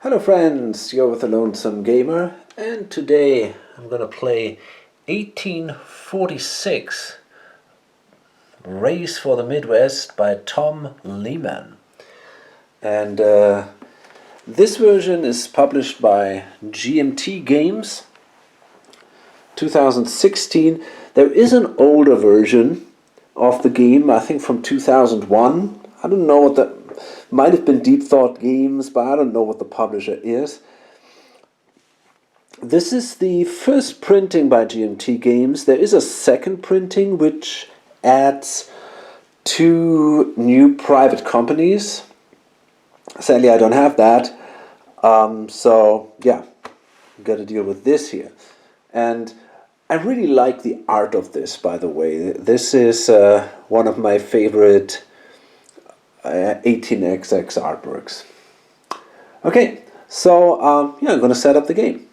Hello friends, you're with the Lonesome Gamer, and today I'm gonna play 1846 Race for the Midwest by Tom Lehman. And this version is published by GMT Games, 2016. There is an older version of the game, I think from 2001. I don't know what that might have been Deep Thought Games, but I don't know what the publisher is. This is the first printing by GMT Games. There is a second printing which adds 2 new private companies. Sadly, I don't have that. So yeah, got to deal with this here. And I really like the art of this, by the way. This is one of my favorite 18xx artworks. Okay, so yeah, I'm going to set up the game.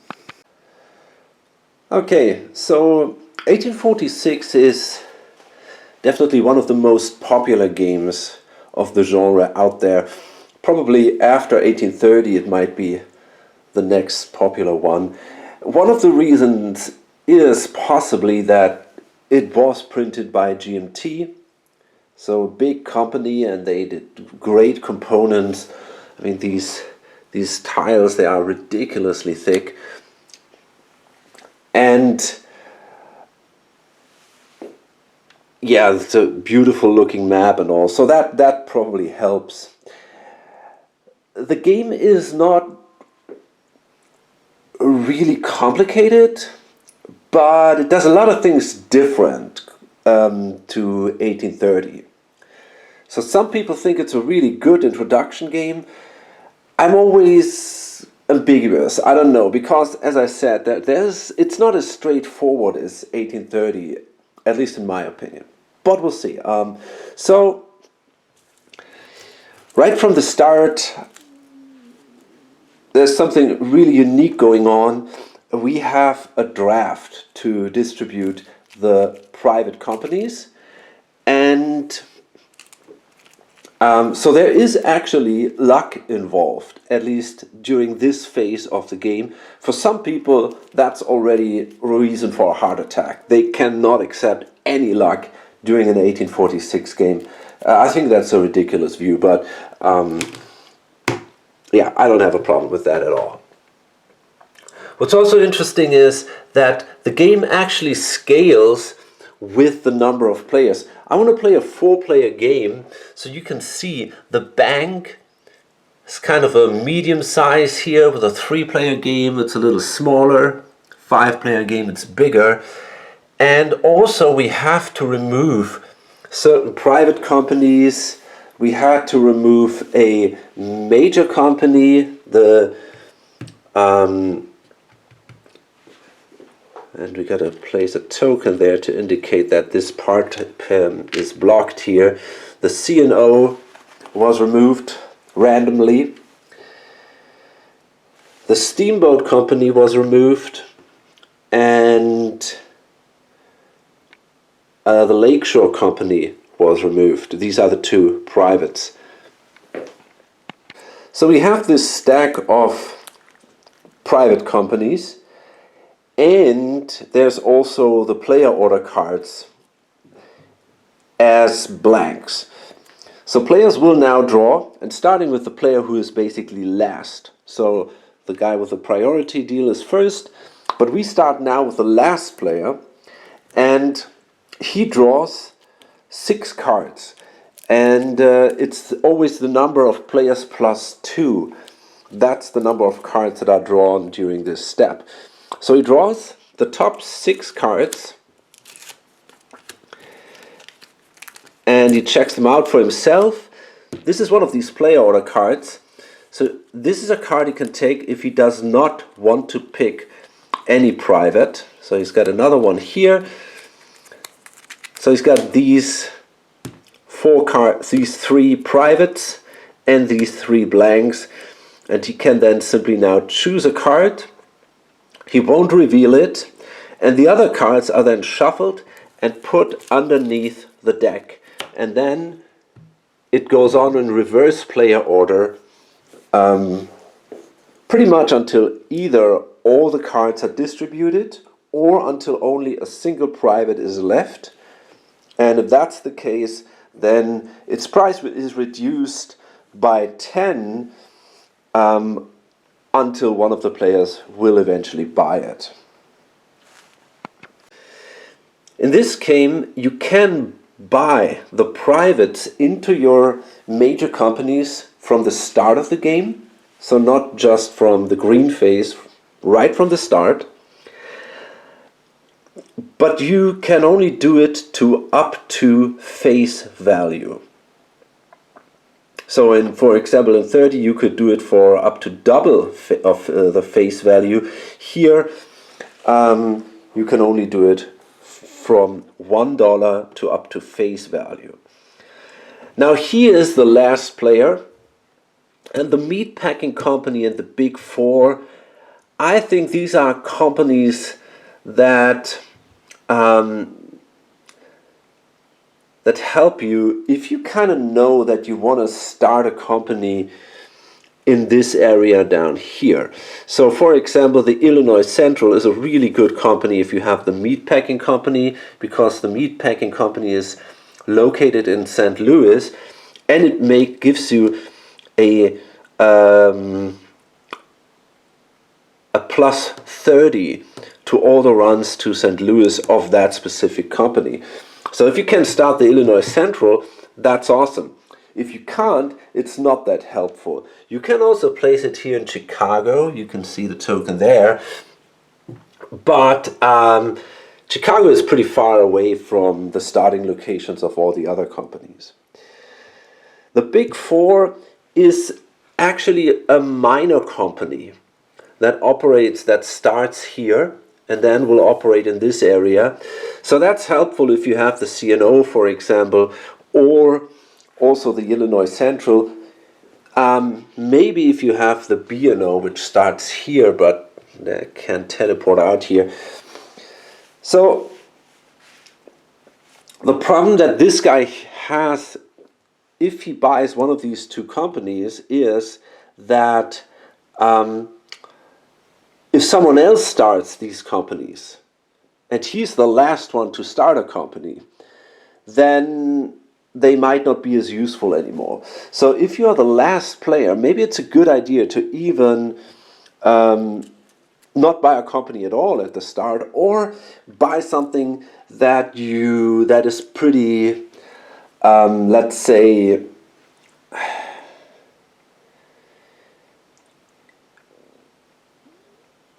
Okay, so 1846 is definitely one of the most popular games of the genre out there. Probably after 1830 it might be the next popular one. One of the reasons is possibly that it was printed by GMT, so a big company, and they did great components. I mean, these tiles, they are ridiculously thick, and yeah, it's a beautiful looking map and all, so that probably helps. The game is not really complicated, but it does a lot of things different to 1830. So some people think it's a really good introduction game. I'm always ambiguous. I don't know, because as I said, it's not as straightforward as 1830, at least in my opinion. But we'll see. So right from the start, there's something really unique going on. We have a draft to distribute the private companies, and so there is actually luck involved, at least during this phase of the game. For some people, that's already a reason for a heart attack. They cannot accept any luck during an 1846 game. I think that's a ridiculous view, but yeah, I don't have a problem with that at all. What's also interesting is that the game actually scales with the number of players. I want to play a 4-player game, so you can see the bank is kind of a medium size here. With a 3-player game, it's a little smaller. 5-player game, it's bigger. And also we have to remove certain private companies. We had to remove a major company, and we got to place a token there to indicate that this part is blocked here. The C&O was removed randomly. The Steamboat Company was removed, and the Lakeshore Company was removed. These are the 2 privates. So we have this stack of private companies. And there's also the player order cards as blanks. So players will now draw, and starting with the player who is basically last. So the guy with the priority deal is first, but we start now with the last player, and he draws 6 cards. And it's always the number of players plus 2. That's the number of cards that are drawn during this step. So he draws the top 6 cards, and he checks them out for himself. This is one of these player order cards. So this is a card he can take if he does not want to pick any private. So he's got another one here. So he's got these 4 cards, these 3 privates and these 3 blanks, and he can then simply now choose a card. He won't reveal it, and the other cards are then shuffled and put underneath the deck. And then it goes on in reverse player order pretty much until either all the cards are distributed or until only a single private is left. And if that's the case, then its price is reduced by 10 until one of the players will eventually buy it. In this game, you can buy the privates into your major companies from the start of the game, so not just from the green phase, right from the start. But you can only do it to up to face value. So for example, in 30 you could do it for up to double of the face value. Here you can only do it from $1 to up to face value. Now here is the last player, and the meatpacking company and the big four. I think these are companies that that help you if you kind of know that you want to start a company in this area down here. So for example, the Illinois Central is a really good company if you have the meatpacking company, because the meatpacking company is located in St. Louis, and it gives you a plus 30 to all the runs to St. Louis of that specific company. So if you can start the Illinois Central, that's awesome. If you can't, it's not that helpful. You can also place it here in Chicago. You can see the token there. But Chicago is pretty far away from the starting locations of all the other companies. The Big Four is actually a minor company that starts here and then will operate in this area. So that's helpful if you have the CNO, for example, or also the Illinois Central. Maybe if you have the BNO, which starts here, but they can't teleport out here. So the problem that this guy has, if he buys one of these two companies, is that if someone else starts these companies, and he's the last one to start a company, then they might not be as useful anymore. So if you are the last player, maybe it's a good idea to even not buy a company at all at the start, or buy something that is pretty, let's say,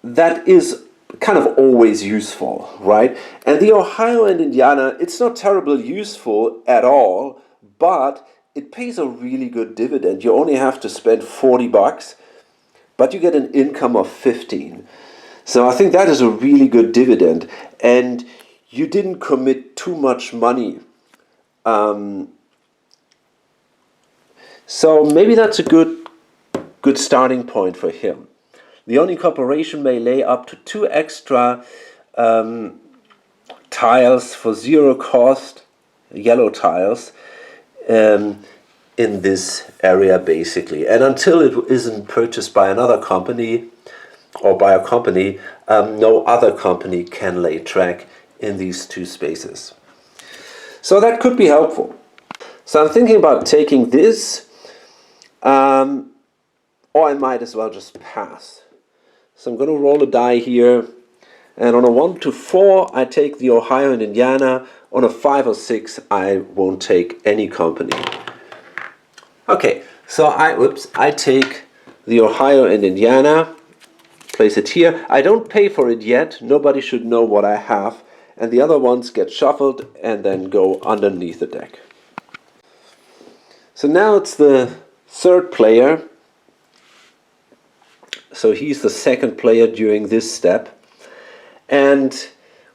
that is kind of always useful, right? And the Ohio and Indiana, it's not terribly useful at all, but it pays a really good dividend. You only have to spend $40, but you get an income of 15. So I think that is a really good dividend, and you didn't commit too much money. So maybe that's a good starting point for him. The owning corporation may lay up to 2 extra tiles for 0 cost, yellow tiles, in this area basically. And until it isn't purchased by another company or by a company, no other company can lay track in these 2 spaces. So that could be helpful. So I'm thinking about taking this, or I might as well just pass. So I'm going to roll a die here, and on a 1 to 4 I take the Ohio and Indiana. On a 5 or 6 I won't take any company. Okay, so I take the Ohio and Indiana, place it here. I don't pay for it yet, nobody should know what I have, and the other ones get shuffled and then go underneath the deck. So now it's the third player. So he's the second player during this step. And,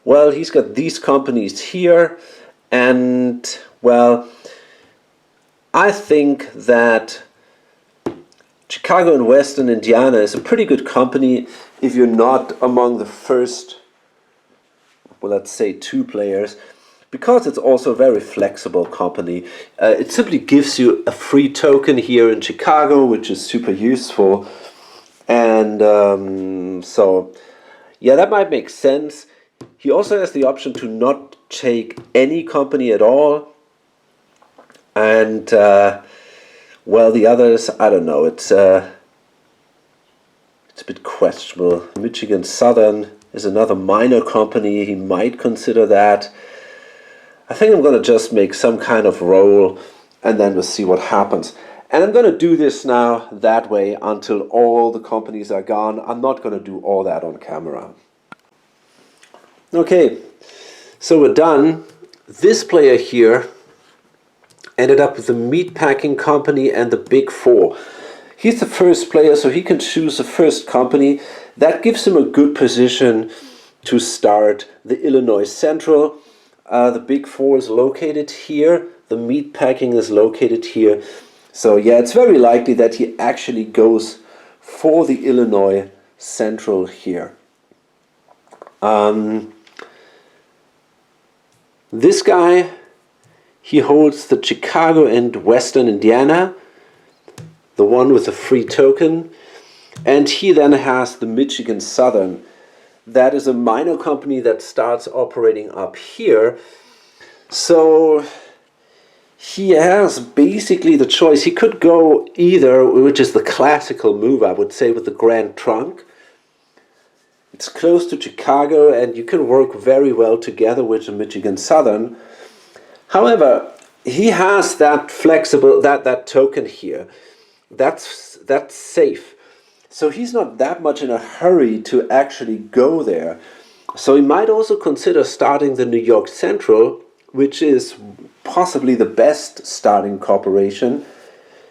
well, he's got these companies here. And, well, I think that Chicago and Western Indiana is a pretty good company if you're not among the first, well, let's say 2 players, because it's also a very flexible company. It simply gives you a free token here in Chicago, which is super useful. And And so, yeah, that might make sense. He also has the option to not take any company at all. And, well, the others, I don't know, it's a bit questionable. Michigan Southern is another minor company. He might consider that. I think I'm going to just make some kind of roll, and then we'll see what happens. And I'm going to do this now that way until all the companies are gone. I'm not going to do all that on camera. Okay, so we're done. This player here ended up with the meatpacking company and the Big Four. He's the first player, so he can choose the first company. That gives him a good position to start the Illinois Central. The Big Four is located here. The meatpacking is located here. So yeah, it's very likely that he actually goes for the Illinois Central here. This guy, he holds the Chicago and Western Indiana, the one with the free token, and he then has the Michigan Southern. That is a minor company that starts operating up here. So he has basically the choice. He could go either, which is the classical move, I would say, with the Grand Trunk. It's close to Chicago, and you can work very well together with the Michigan Southern. However, he has that flexible, that token here. That's safe. So he's not that much in a hurry to actually go there. So he might also consider starting the New York Central, which is possibly the best starting corporation,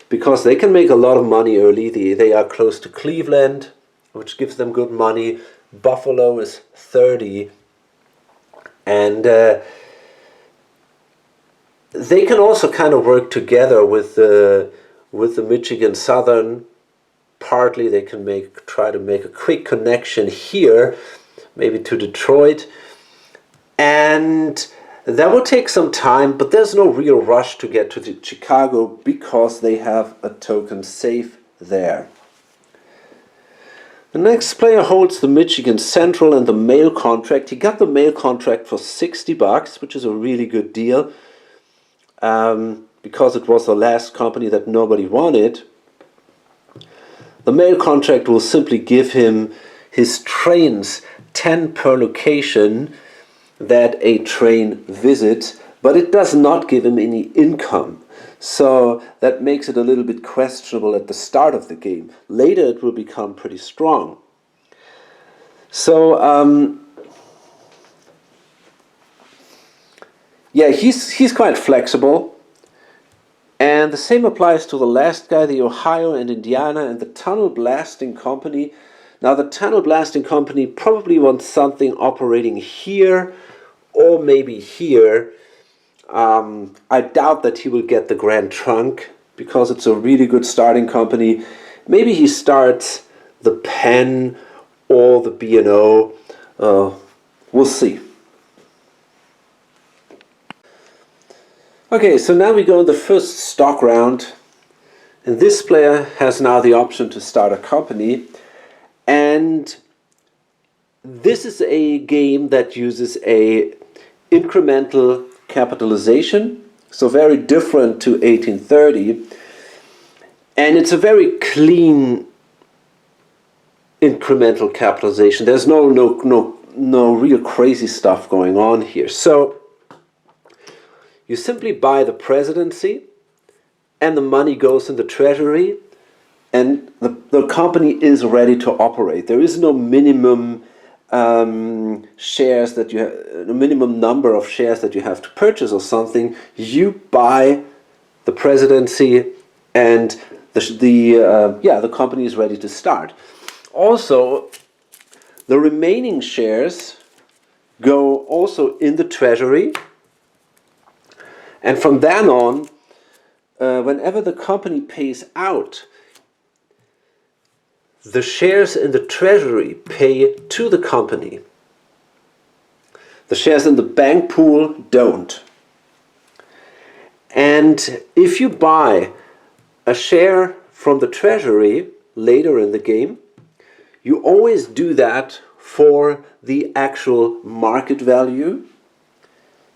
because they can make a lot of money early. They are close to Cleveland, which gives them good money. Buffalo is 30. And they can also kind of work together with the Michigan Southern. Partly they can try to make a quick connection here, maybe to Detroit, and that will take some time, but there's no real rush to get to Chicago because they have a token safe there. The next player holds the Michigan Central and the mail contract. He got the mail contract for $60, which is a really good deal, because it was the last company that nobody wanted. The mail contract will simply give him his trains, 10 per location that a train visits, but it does not give him any income. So that makes it a little bit questionable at the start of the game. Later it will become pretty strong. So yeah, he's quite flexible. And the same applies to the last guy, the Ohio and Indiana and the Tunnel Blasting Company. Now the Tunnel Blasting Company probably wants something operating here or maybe here. I doubt that he will get the Grand Trunk because it's a really good starting company. Maybe he starts the Penn or the B&O. We'll see. Okay, so now we go in the first stock round, and this player has now the option to start a company, and this is a game that uses a incremental capitalization, so very different to 1830, and it's a very clean incremental capitalization. There's no real crazy stuff going on here. So you simply buy the presidency, and the money goes in the treasury, and the company is ready to operate. There is no minimum shares that you have, a minimum number of shares that you have to purchase or something. You buy the presidency, and the company is ready to start. Also, the remaining shares go also in the treasury. And from then on, whenever the company pays out, the shares in the treasury pay to the company. The shares in the bank pool don't. And if you buy a share from the treasury later in the game, you always do that for the actual market value.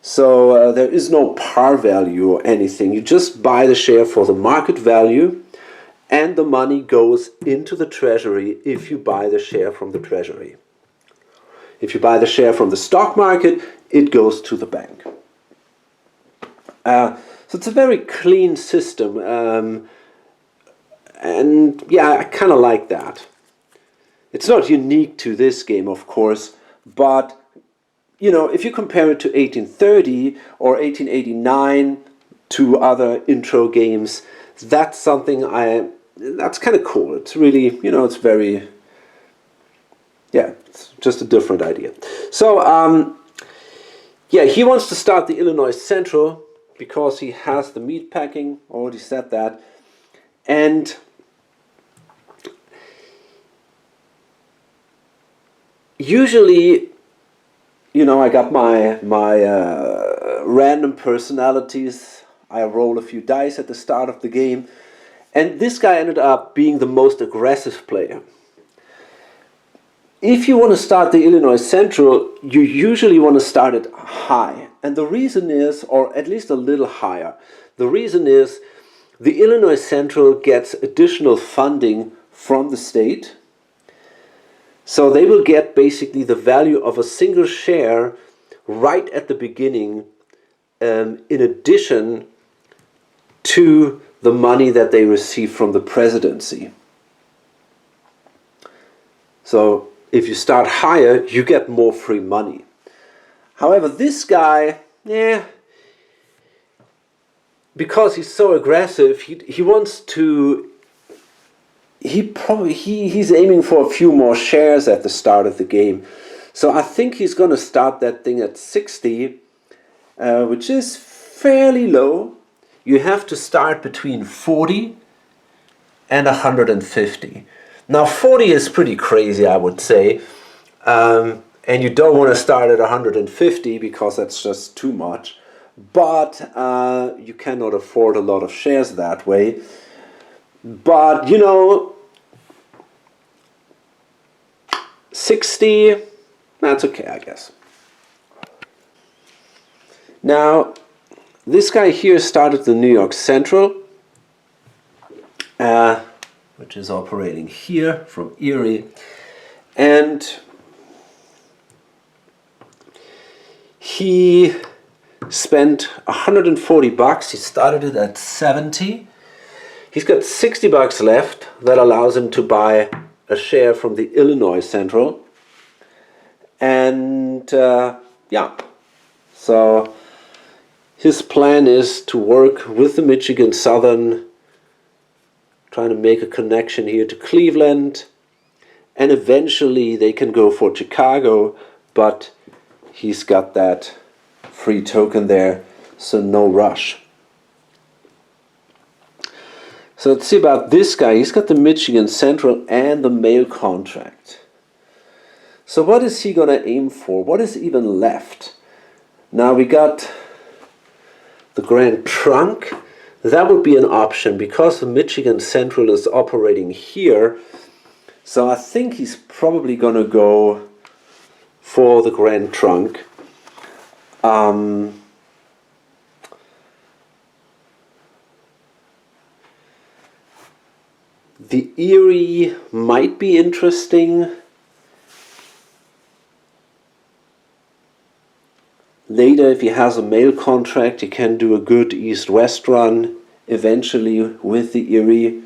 So there is no par value or anything. You just buy the share for the market value, and the money goes into the treasury if you buy the share from the treasury. If you buy the share from the stock market, it goes to the bank. So it's a very clean system, and yeah, I kind of like that. It's not unique to this game, of course, but you know, if you compare it to 1830 or 1889 to other intro games, that's something that's kind of cool. It's really, you know, it's very, yeah, it's just a different idea. So, yeah, he wants to start the Illinois Central because he has the meat packing, already said that. And usually, you know, I got my random personalities. I roll a few dice at the start of the game. And this guy ended up being the most aggressive player. If you want to start the Illinois Central, you usually want to start it high. And the reason is, or at least a little higher, the reason is the Illinois Central gets additional funding from the state. So they will get basically the value of a single share right at the beginning, in addition to the money that they receive from the presidency. So if you start higher, you get more free money. However, this guy, because he's so aggressive, he wants to. He's aiming for a few more shares at the start of the game. So I think he's going to start that thing at 60, which is fairly low. You have to start between 40 and 150. Now 40 is pretty crazy, I would say. And you don't want to start at 150 because that's just too much. But you cannot afford a lot of shares that way. But, you know, 60, that's okay, I guess. Now, this guy here started the New York Central, which is operating here from Erie. And he spent 140 bucks. He started it at 70. He's got 60 bucks left. That allows him to buy a share from the Illinois Central. And yeah, so his plan is to work with the Michigan Southern, trying to make a connection here to Cleveland. And eventually they can go for Chicago, but he's got that free token there, so no rush. So let's see about this guy. He's got the Michigan Central and the mail contract. So what is he going to aim for? What is even left? Now we got the Grand Trunk. That would be an option because the Michigan Central is operating here. So I think he's probably going to go for the Grand Trunk. The Erie might be interesting. Later, if he has a mail contract, he can do a good east-west run eventually with the Erie.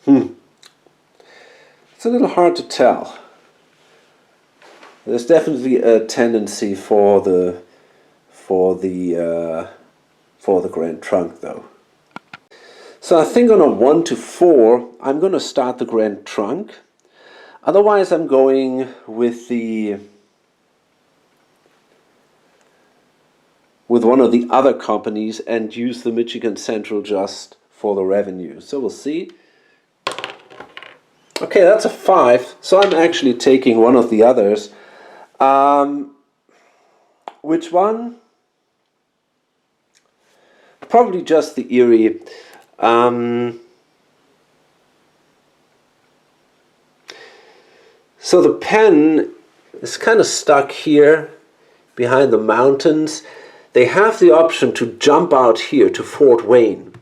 It's a little hard to tell. There's definitely a tendency for the Grand Trunk, though. So I think on a 1 to 4, I'm going to start the Grand Trunk. Otherwise, I'm going with one of the other companies and use the Michigan Central just for the revenue. So we'll see. Okay, that's a 5. So I'm actually taking one of the others. Which one? Probably just the Erie. So the pen is kind of stuck here behind the mountains. They have the option to jump out here to Fort Wayne.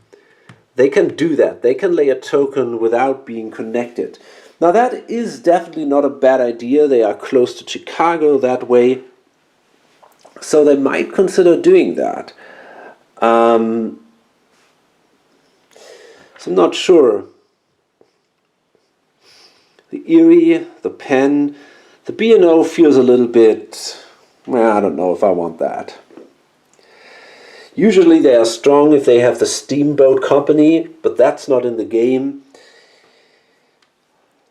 They can do that. They can lay a token without being connected. Now that is definitely not a bad idea. They are close to Chicago that way. So they might consider doing that. So I'm not sure. The Erie, the Penn, the B&O feels a little bit, well, I don't know if I want that. Usually they are strong if they have the Steamboat Company, but that's not in the game.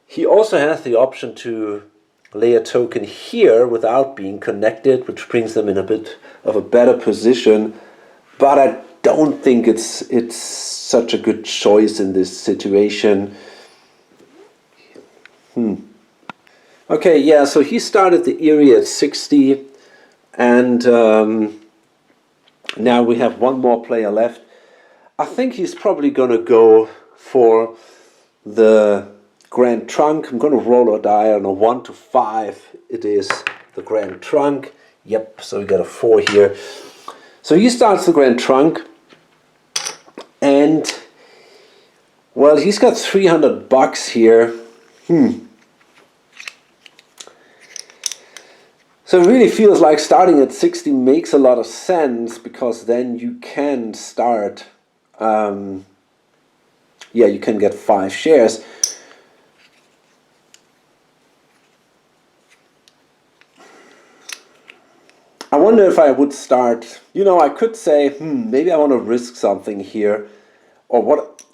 He also has the option to lay a token here without being connected, which brings them in a bit of a better position. But I don't think it's such a good choice in this situation. Okay, yeah, so he started the Erie at 60, and now we have one more player left. I think he's probably going to go for the Grand Trunk. I'm going to roll a die on a 1 to 5. It is the Grand Trunk. Yep, so we got a 4 here. So he starts the Grand Trunk, and well, he's got $300 here. So it really feels like starting at 60 makes a lot of sense, because then you can start, you can get 5 shares. I wonder if I would start, I could say, maybe I want to risk something here, or what,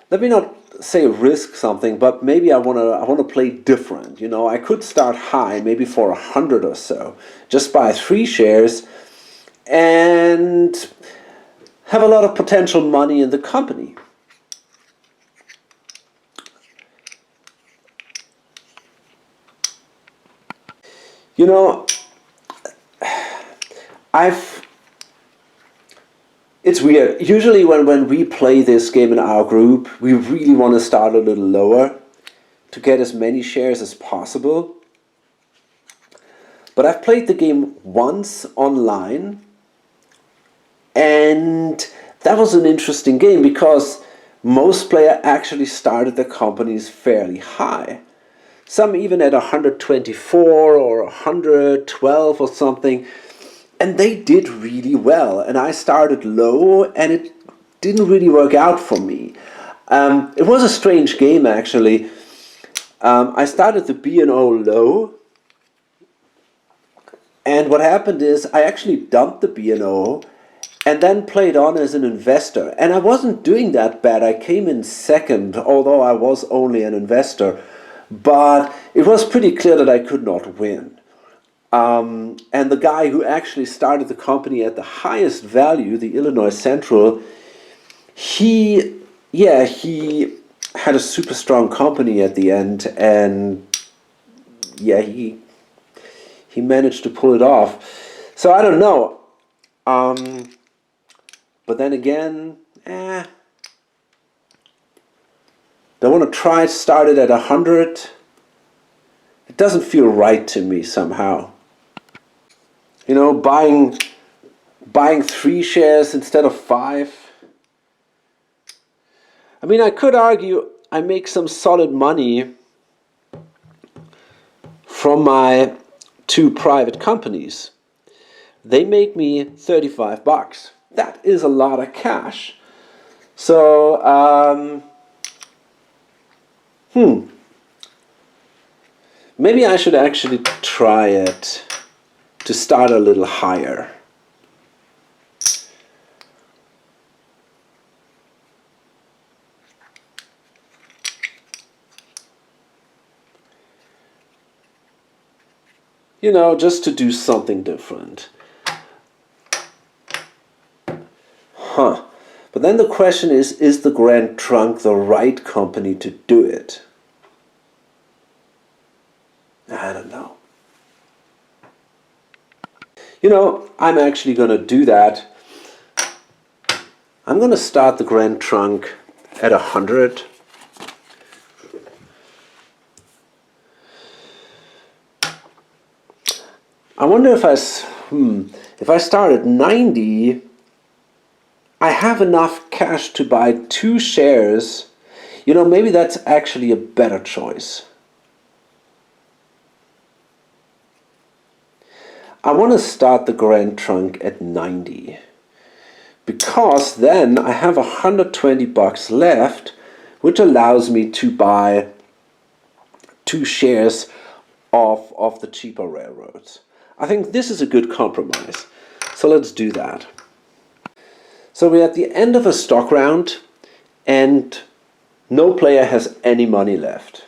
let me not say risk something, but maybe I want to play different. I could start high, maybe for 100 or so, just buy 3 shares and have a lot of potential money in the company. It's weird. Usually when we play this game in our group, we really want to start a little lower to get as many shares as possible. But I've played the game once online, and that was an interesting game because most players actually started their companies fairly high. Some even at 124 or 112 or something. And they did really well, and I started low, and it didn't really work out for me. It was a strange game, actually. I started the B&O low, and what happened is I actually dumped the B&O and then played on as an investor. And I wasn't doing that bad. I came in second, although I was only an investor. But it was pretty clear that I could not win. And the guy who actually started the company at the highest value, the Illinois Central, he had a super strong company at the end, and he managed to pull it off. So I don't know. But then again, don't want to try to start it at 100. It doesn't feel right to me somehow. Buying 3 shares instead of 5. I mean, I could argue I make some solid money from my 2 private companies. They make me $35. That is a lot of cash. So, maybe I should actually try it to start a little higher. Just to do something different. But then the question is the Grand Trunk the right company to do it? I don't know. I'm actually going to do that. I'm going to start the Grand Trunk at 100. I wonder if I start at 90, I have enough cash to buy 2 shares. You know, maybe that's actually a better choice. I want to start the Grand Trunk at 90. Because then I have $120 left, which allows me to buy 2 shares of the cheaper railroads. I think this is a good compromise. So let's do that. So we're at the end of a stock round and no player has any money left.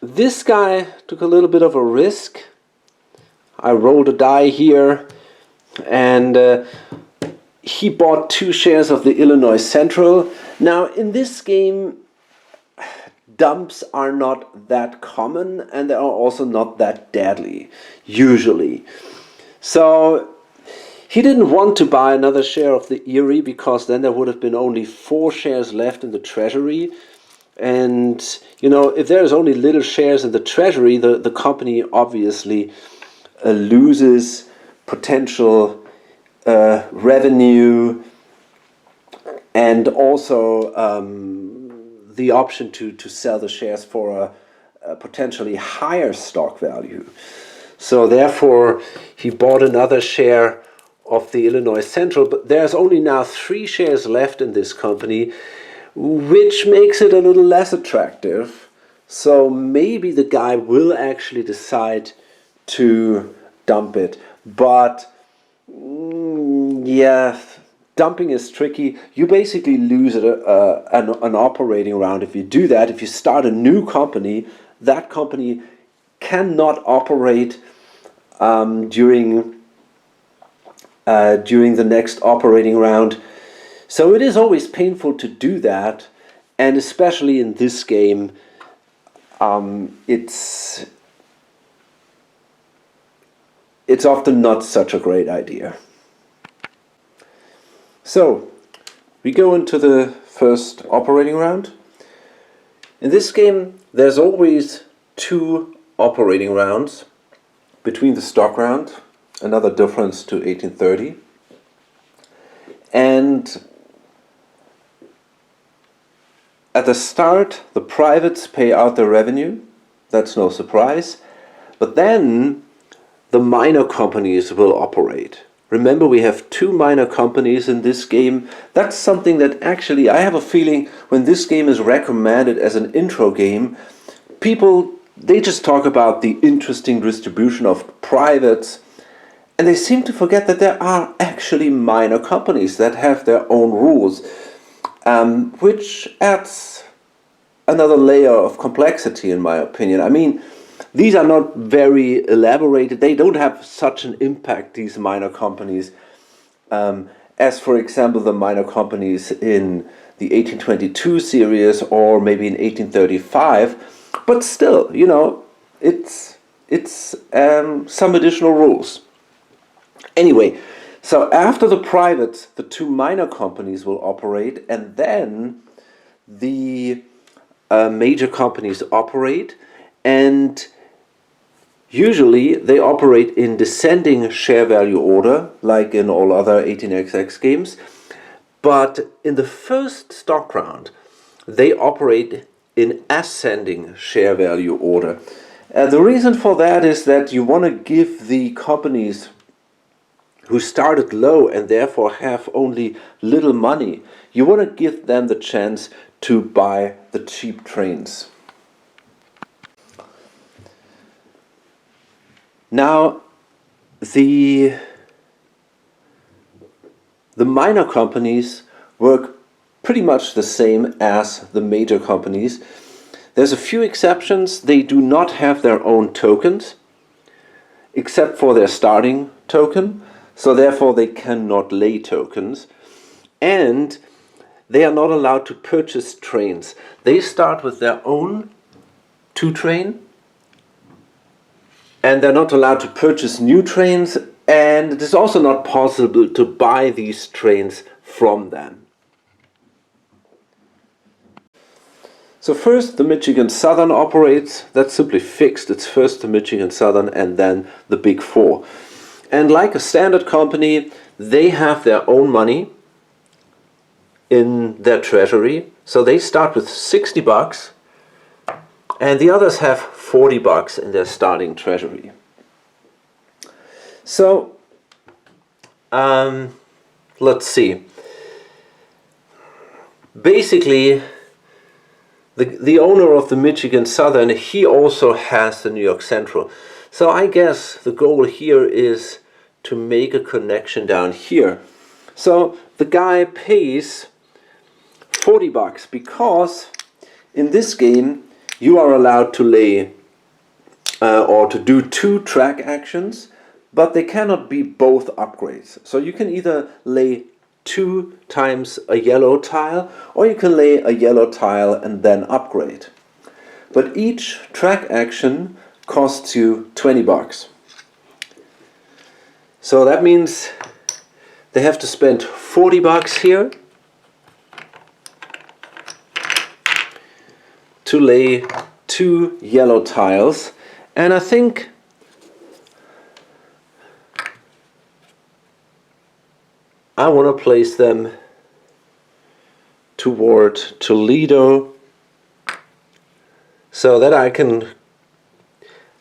This guy took a little bit of a risk. I rolled a die here and he bought 2 shares of the Illinois Central. Now in this game, dumps are not that common and they are also not that deadly, usually. So he didn't want to buy another share of the Erie because then there would have been only 4 shares left in the treasury. And, you know, if there's only little shares in the treasury, the company obviously loses potential revenue and also the option to sell the shares for a potentially higher stock value. So therefore, he bought another share of the Illinois Central, but there's only now 3 shares left in this company, which makes it a little less attractive. So maybe the guy will actually decide to dump it. But yeah, dumping is tricky. You basically lose an operating round if you do that. If you start a new company, that company cannot operate during the next operating round. So it is always painful to do that, and especially in this game, it's often not such a great idea. So we go into the first operating round. In this game, there's always 2 operating rounds between the stock round, another difference to 1830. And at the start, the privates pay out their revenue. That's no surprise. But then the minor companies will operate. Remember, we have 2 minor companies in this game. That's something that actually, I have a feeling, when this game is recommended as an intro game, people, they just talk about the interesting distribution of privates, and they seem to forget that there are actually minor companies that have their own rules, which adds another layer of complexity, in my opinion. I mean, these are not very elaborated. They don't have such an impact, these minor companies, as, for example, the minor companies in the 1822 series or maybe in 1835. But still, you know, it's some additional rules. Anyway, so after the privates, the 2 minor companies will operate, and then the major companies operate, and usually they operate in descending share value order, like in all other 18xx games. But in the first stock round, they operate in ascending share value order. The reason for that is that you want to give the companies who started low and therefore have only little money, you want to give them the chance to buy the cheap trains. Now, the minor companies work pretty much the same as the major companies. There's a few exceptions. They do not have their own tokens, except for their starting token, so therefore they cannot lay tokens. And they are not allowed to purchase trains. They start with their own 2 train, and they're not allowed to purchase new trains, and it is also not possible to buy these trains from them. So first the Michigan Southern operates. That's simply fixed. It's first the Michigan Southern and then the Big Four. And like a standard company, they have their own money in their treasury. So they start with $60 and the others have $40 in their starting treasury. So let's see. Basically, the owner of the Michigan Southern, he also has the New York Central. So I guess the goal here is to make a connection down here. So the guy pays $40 because in this game you are allowed to lay or to do 2 track actions, but they cannot be both upgrades. So you can either lay 2 times a yellow tile, or you can lay a yellow tile and then upgrade. But each track action costs you $20. So that means they have to spend $40 here to lay 2 yellow tiles, and I think I want to place them toward Toledo so that I can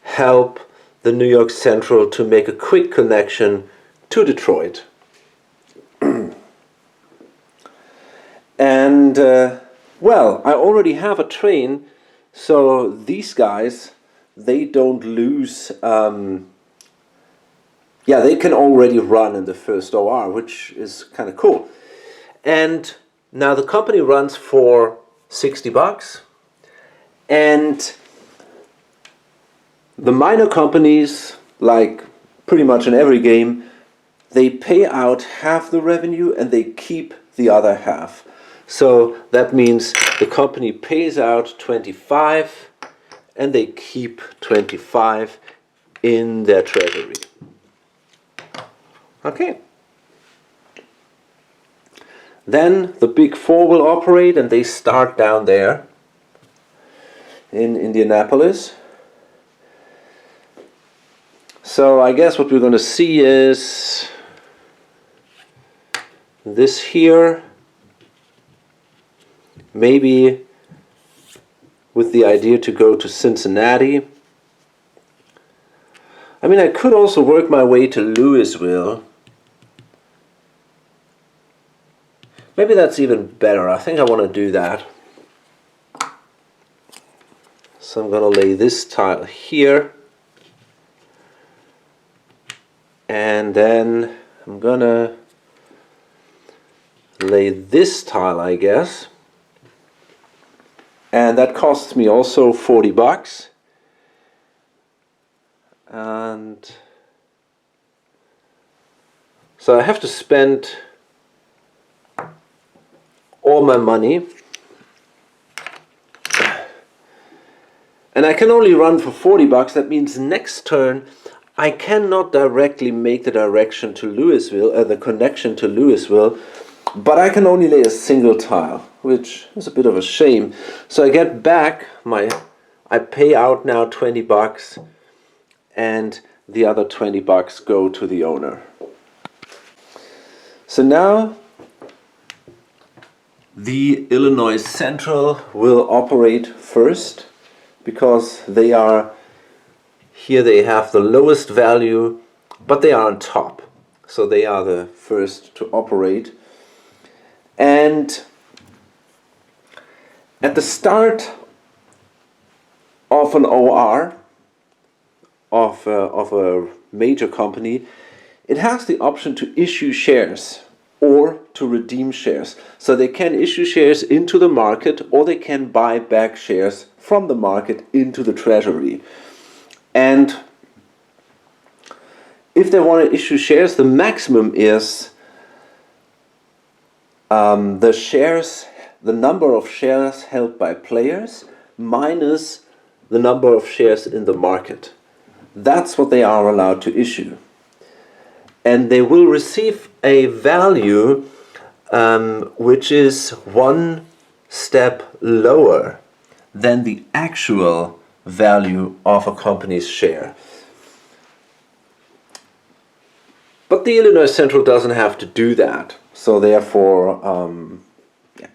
help the New York Central to make a quick connection to Detroit. And well, I already have a train, so these guys, they don't lose. Yeah, they can already run in the first OR, which is kind of cool. And now the company runs for $60, and the minor companies, like pretty much in every game, they pay out half the revenue and they keep the other half. So that means the company pays out 25 and they keep 25 in their treasury. Okay. Then the Big Four will operate and they start down there in Indianapolis. So I guess what we're going to see is this here, maybe with the idea to go to Cincinnati. I mean, I could also work my way to Louisville. Maybe that's even better. I think I want to do that. So I'm going to lay this tile here. And then I'm going to lay this tile, I guess. And that costs me also $40. And so I have to spend all my money. And I can only run for $40. That means next turn I cannot directly make the direction to Louisville, the connection to Louisville, but I can only lay a single tile, which is a bit of a shame. So I get back I pay out now $20, and the other $20 go to the owner. So now the Illinois Central will operate first, because they are here, they have the lowest value, but they are on top. So they are the first to operate. And at the start of an OR, of a major company, it has the option to issue shares or to redeem shares. So they can issue shares into the market, or they can buy back shares from the market into the treasury. And if they want to issue shares, the maximum is the number of shares held by players minus the number of shares in the market. That's what they are allowed to issue. And they will receive a value which is one step lower than the actual value of a company's share. But the Illinois Central doesn't have to do that. So therefore,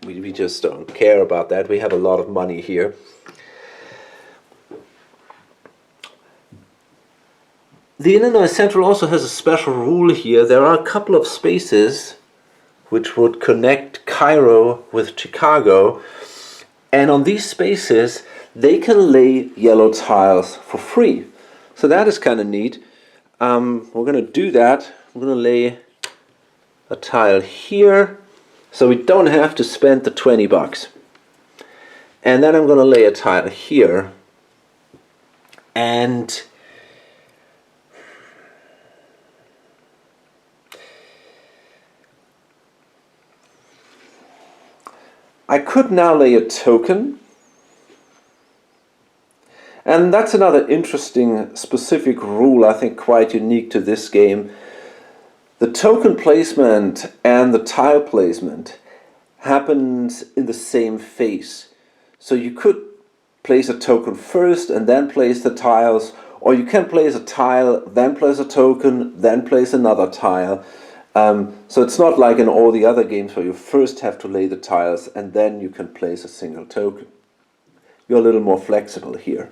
we just don't care about that. We have a lot of money here. The Illinois Central also has a special rule here. There are a couple of spaces which would connect Cairo with Chicago. And on these spaces, they can lay yellow tiles for free. So that is kind of neat. We're going to do that. I'm going to lay a tile here, so we don't have to spend the 20 bucks. And then I'm going to lay a tile here. And I could now lay a token. And that's another interesting specific rule, I think quite unique to this game. The token placement and the tile placement happens in the same phase. So you could place a token first and then place the tiles, or you can place a tile, then place a token, then place another tile. So it's not like in all the other games where you first have to lay the tiles and then you can place a single token. You're a little more flexible here.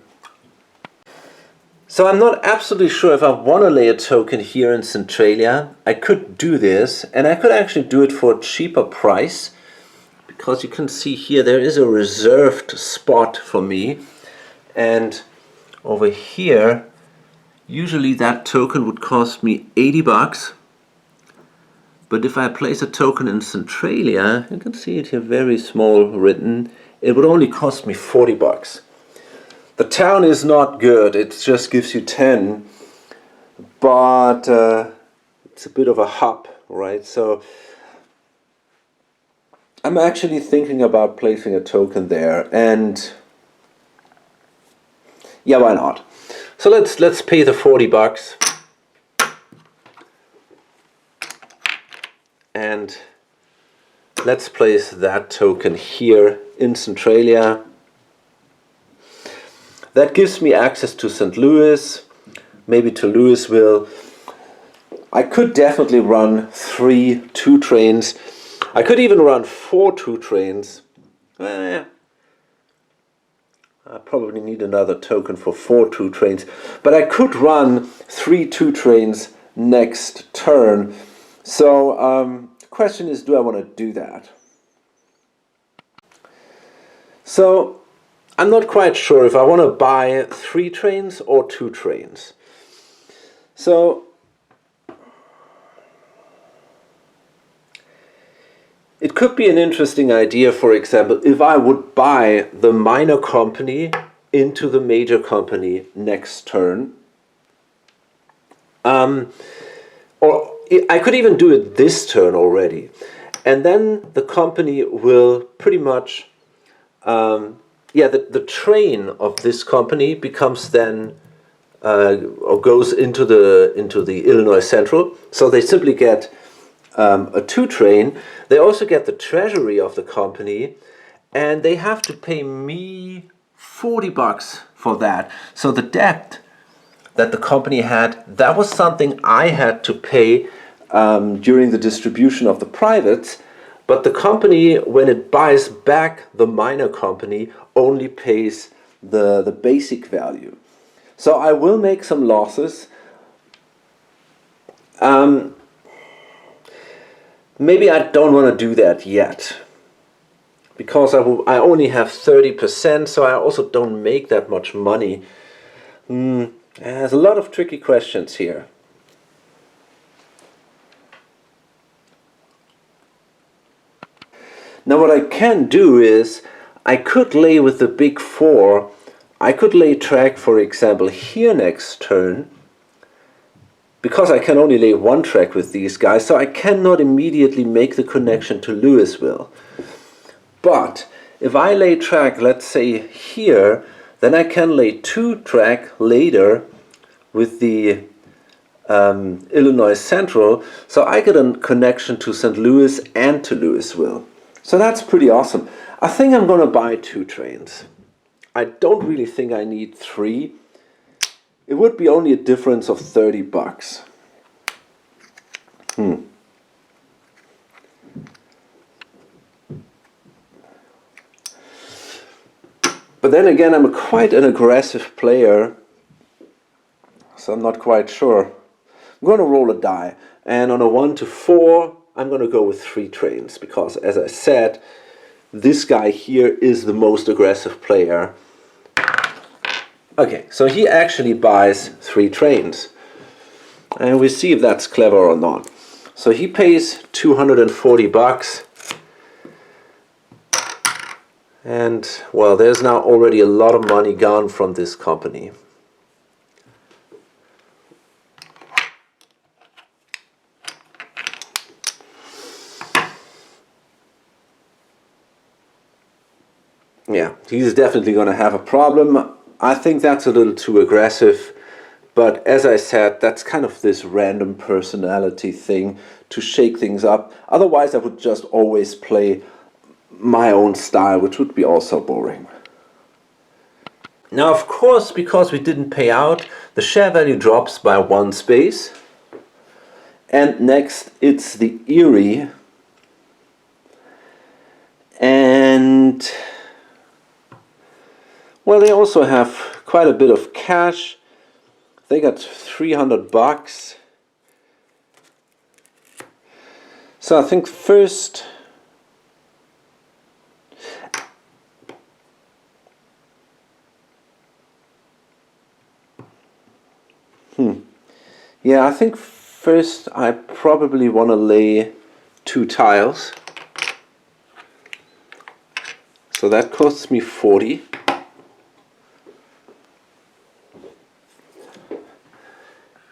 So I'm not absolutely sure if I want to lay a token here in Centralia. I could do this, and I could actually do it for a cheaper price, because you can see here there is a reserved spot for me. And over here, usually that token would cost me 80 bucks. But if I place a token in Centralia, you can see it here very small written, it would only cost me 40 bucks. The town is not good, it just gives you 10, but it's a bit of a hub, right? So I'm actually thinking about placing a token there, and yeah, why not? So let's pay the 40 bucks. And let's place that token here in Centralia. That gives me access to St. Louis, maybe to Louisville. I could definitely run 3 2 trains. I could even run 4 2 trains. I probably need another token for 4 2 trains. But I could run 3 2 trains next turn. So the question is, do I want to do that? So I'm not quite sure if I want to buy 3 trains or 2 trains. So it could be an interesting idea, for example, if I would buy the minor company into the major company next turn. Or I could even do it this turn already. And then the company will pretty much the train of this company becomes then or goes into the Illinois Central. So they simply get a 2 train. They also get the treasury of the company, and they have to pay me 40 bucks for that. So the debt that the company had, that was something I had to pay during the distribution of the privates. But the company, when it buys back the minor company, only pays the basic value. So I will make some losses. Maybe I don't want to do that yet, because I only have 30%, so I also don't make that much money. There's a lot of tricky questions here. Now what I can do is, I could lay with the big 4. I could lay track, for example, here next turn, because I can only lay 1 track with these guys, so I cannot immediately make the connection to Louisville. But if I lay track, let's say here, then I can lay 2 track later with the Illinois Central, so I get a connection to St. Louis and to Louisville. So that's pretty awesome. I think I'm going to buy 2 trains. I don't really think I need 3. It would be only a difference of 30 bucks. But then again, I'm quite an aggressive player, so I'm not quite sure. I'm going to roll a die, and on a 1 to 4, I'm going to go with 3 trains, because as I said, this guy here is the most aggressive player. Okay, so he actually buys 3 trains, and we see if that's clever or not. So he pays 240 bucks. And, well, there's now already a lot of money gone from this company. Yeah, he's definitely going to have a problem. I think that's a little too aggressive. But as I said, that's kind of this random personality thing to shake things up. Otherwise, I would just always play my own style, which would be also boring. Now, of course, because we didn't pay out, the share value drops by 1 space. And next, it's the Erie. And, well, they also have quite a bit of cash. They got 300 bucks. So I think first, yeah, I think first I probably want to lay 2 tiles. So that costs me 40.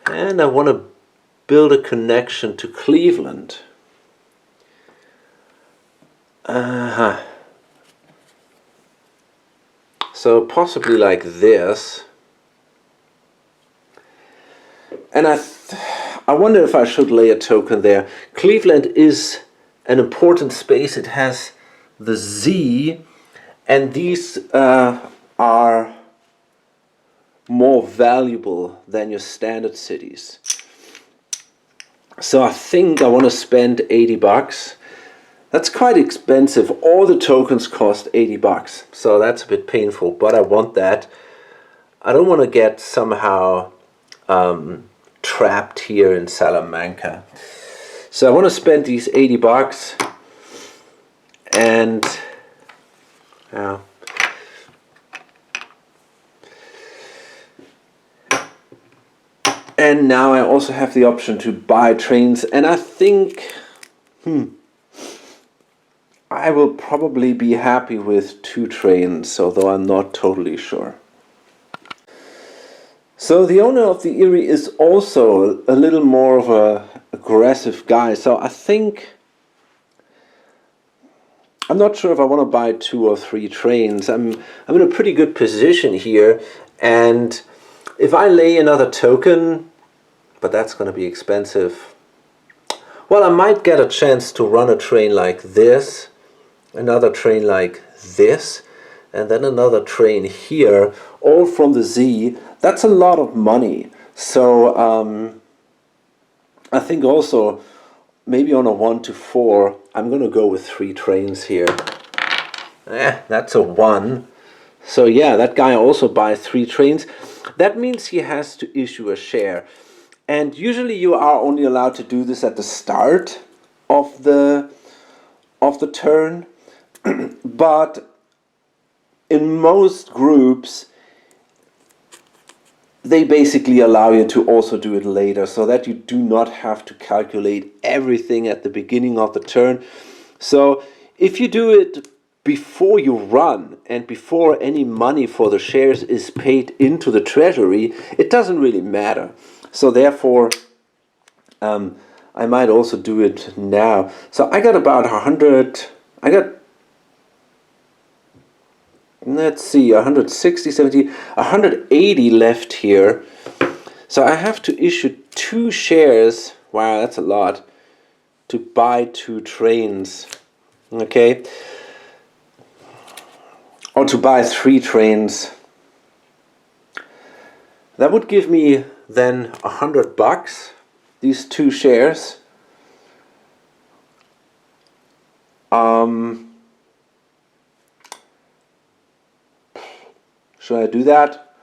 And I want to build a connection to Cleveland. So possibly like this. And I wonder if I should lay a token there. Cleveland is an important space. It has the Z, and these are more valuable than your standard cities. So I think I want to spend 80 bucks. That's quite expensive. All the tokens cost 80 bucks. So that's a bit painful, but I want that. I don't want to get somehow trapped here in Salamanca. So I want to spend these 80 bucks, and and now I also have the option to buy trains, and I think I will probably be happy with 2 trains, although I'm not totally sure. So the owner of the Erie is also a little more of a aggressive guy. So I think, I'm not sure if I want to buy 2 or 3 trains. I'm in a pretty good position here, and if I lay another token, but that's going to be expensive. Well, I might get a chance to run a train like this, another train like this, and then another train here, all from the Z. That's a lot of money. So I think also maybe on a 1 to 4, I'm going to go with 3 trains here. That's a 1. So yeah, that guy also buys 3 trains. That means he has to issue a share. And usually you are only allowed to do this at the start of the turn. But in most groups, they basically allow you to also do it later, so that you do not have to calculate everything at the beginning of the turn. So if you do it before you run and before any money for the shares is paid into the treasury, it doesn't really matter. So therefore, I might also do it now. So I got about 100, let's see, 160, 70, 180 left here. So I have to issue 2 shares, wow, that's a lot, to buy 2 trains. Okay. or to buy 3 trains. That would give me then $100, these 2 shares. Should I do that?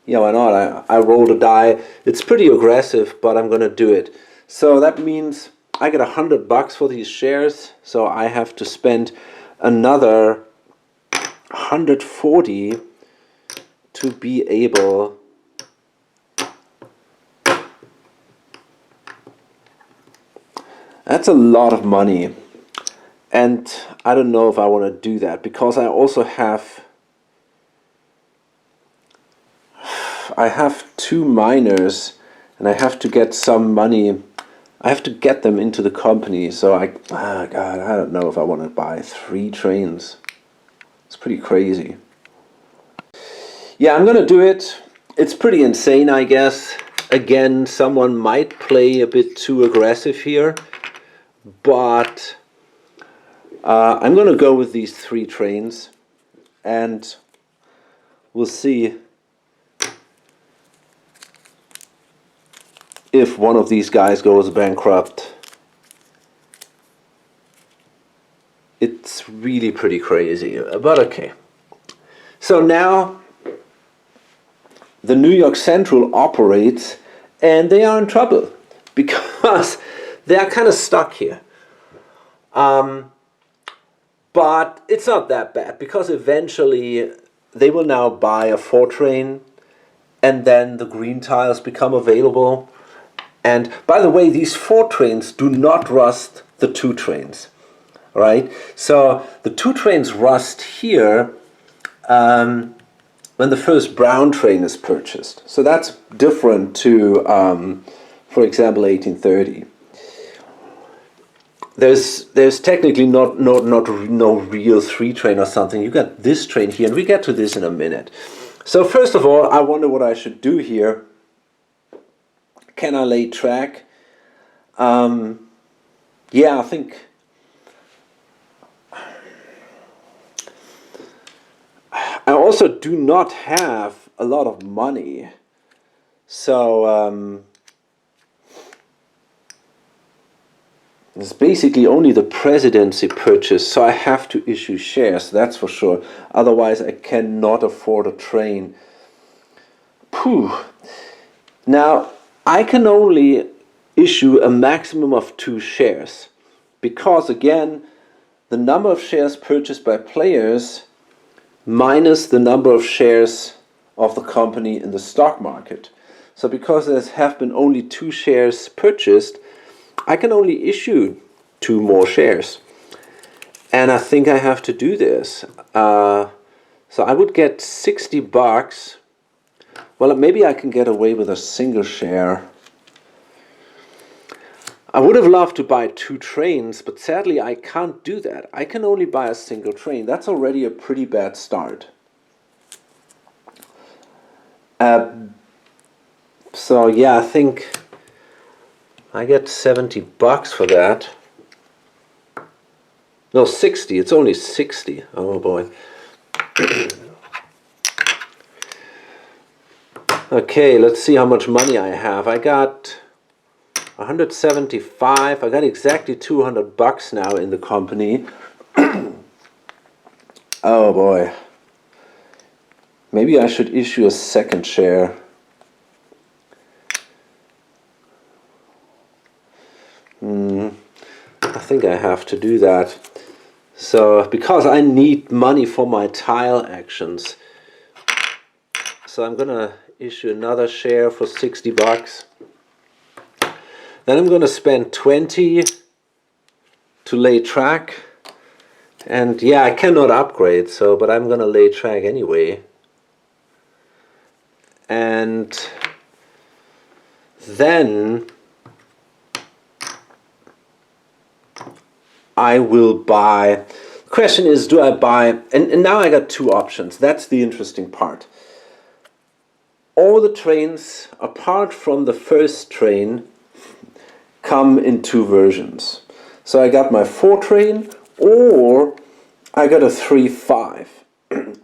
Yeah, why not? I rolled a die. It's pretty aggressive, but I'm gonna do it. So that means I get $100 for these shares, so I have to spend another 140 to be able That's a lot of money, and I don't know if I want to do that, because I also have 2 miners, and I have to get some money. I have to get them into the company, so God, I don't know if I want to buy 3 trains. It's pretty crazy. Yeah, I'm gonna do it. It's pretty insane, I guess. Again, someone might play a bit too aggressive here, but I'm gonna go with these 3 trains, and we'll see if one of these guys goes bankrupt. It's really pretty crazy, but okay. So now the New York Central operates, and they are in trouble because they are kind of stuck here. But it's not that bad, because eventually they will now buy a 4 train, and then the green tiles become available. And by the way, these 4 trains do not rust the 2 trains, right? So the 2 trains rust here when the first brown train is purchased. So that's different to, for example, 1830. There's technically no real 3 train or something. You got this train here, and we get to this in a minute. So first of all, I wonder what I should do here. Can I lay track? Yeah, I think I also do not have a lot of money, so it's basically only the presidency purchase, so I have to issue shares, that's for sure. Otherwise I cannot afford a train. Phew. Now, I can only issue a maximum of 2 shares, because again, the number of shares purchased by players minus the number of shares of the company in the stock market. So because there have been only 2 shares purchased, I can only issue 2 more shares. And I think I have to do this. So I would get $60. Well, maybe I can get away with a single share. I would have loved to buy 2 trains, but sadly I can't do that. I can only buy a single train. That's already a pretty bad start. So yeah, I think I get $70 for that. No, 60. It's only 60. Oh boy. Okay, let's see how much money I have. I got 175. I got exactly $200 now in the company. Oh boy. Maybe I should issue a second share. I think I have to do that. So, because I need money for my tile actions. So I'm gonna issue another share for $60. Then I'm gonna spend 20 to lay track. And yeah, I cannot upgrade, so but I'm gonna lay track anyway. And then I will buy. The question is, do I buy? And now I got 2 options. That's the interesting part. All the trains, apart from the first train, come in 2 versions. So I got my 4 train, or I got a 3-5.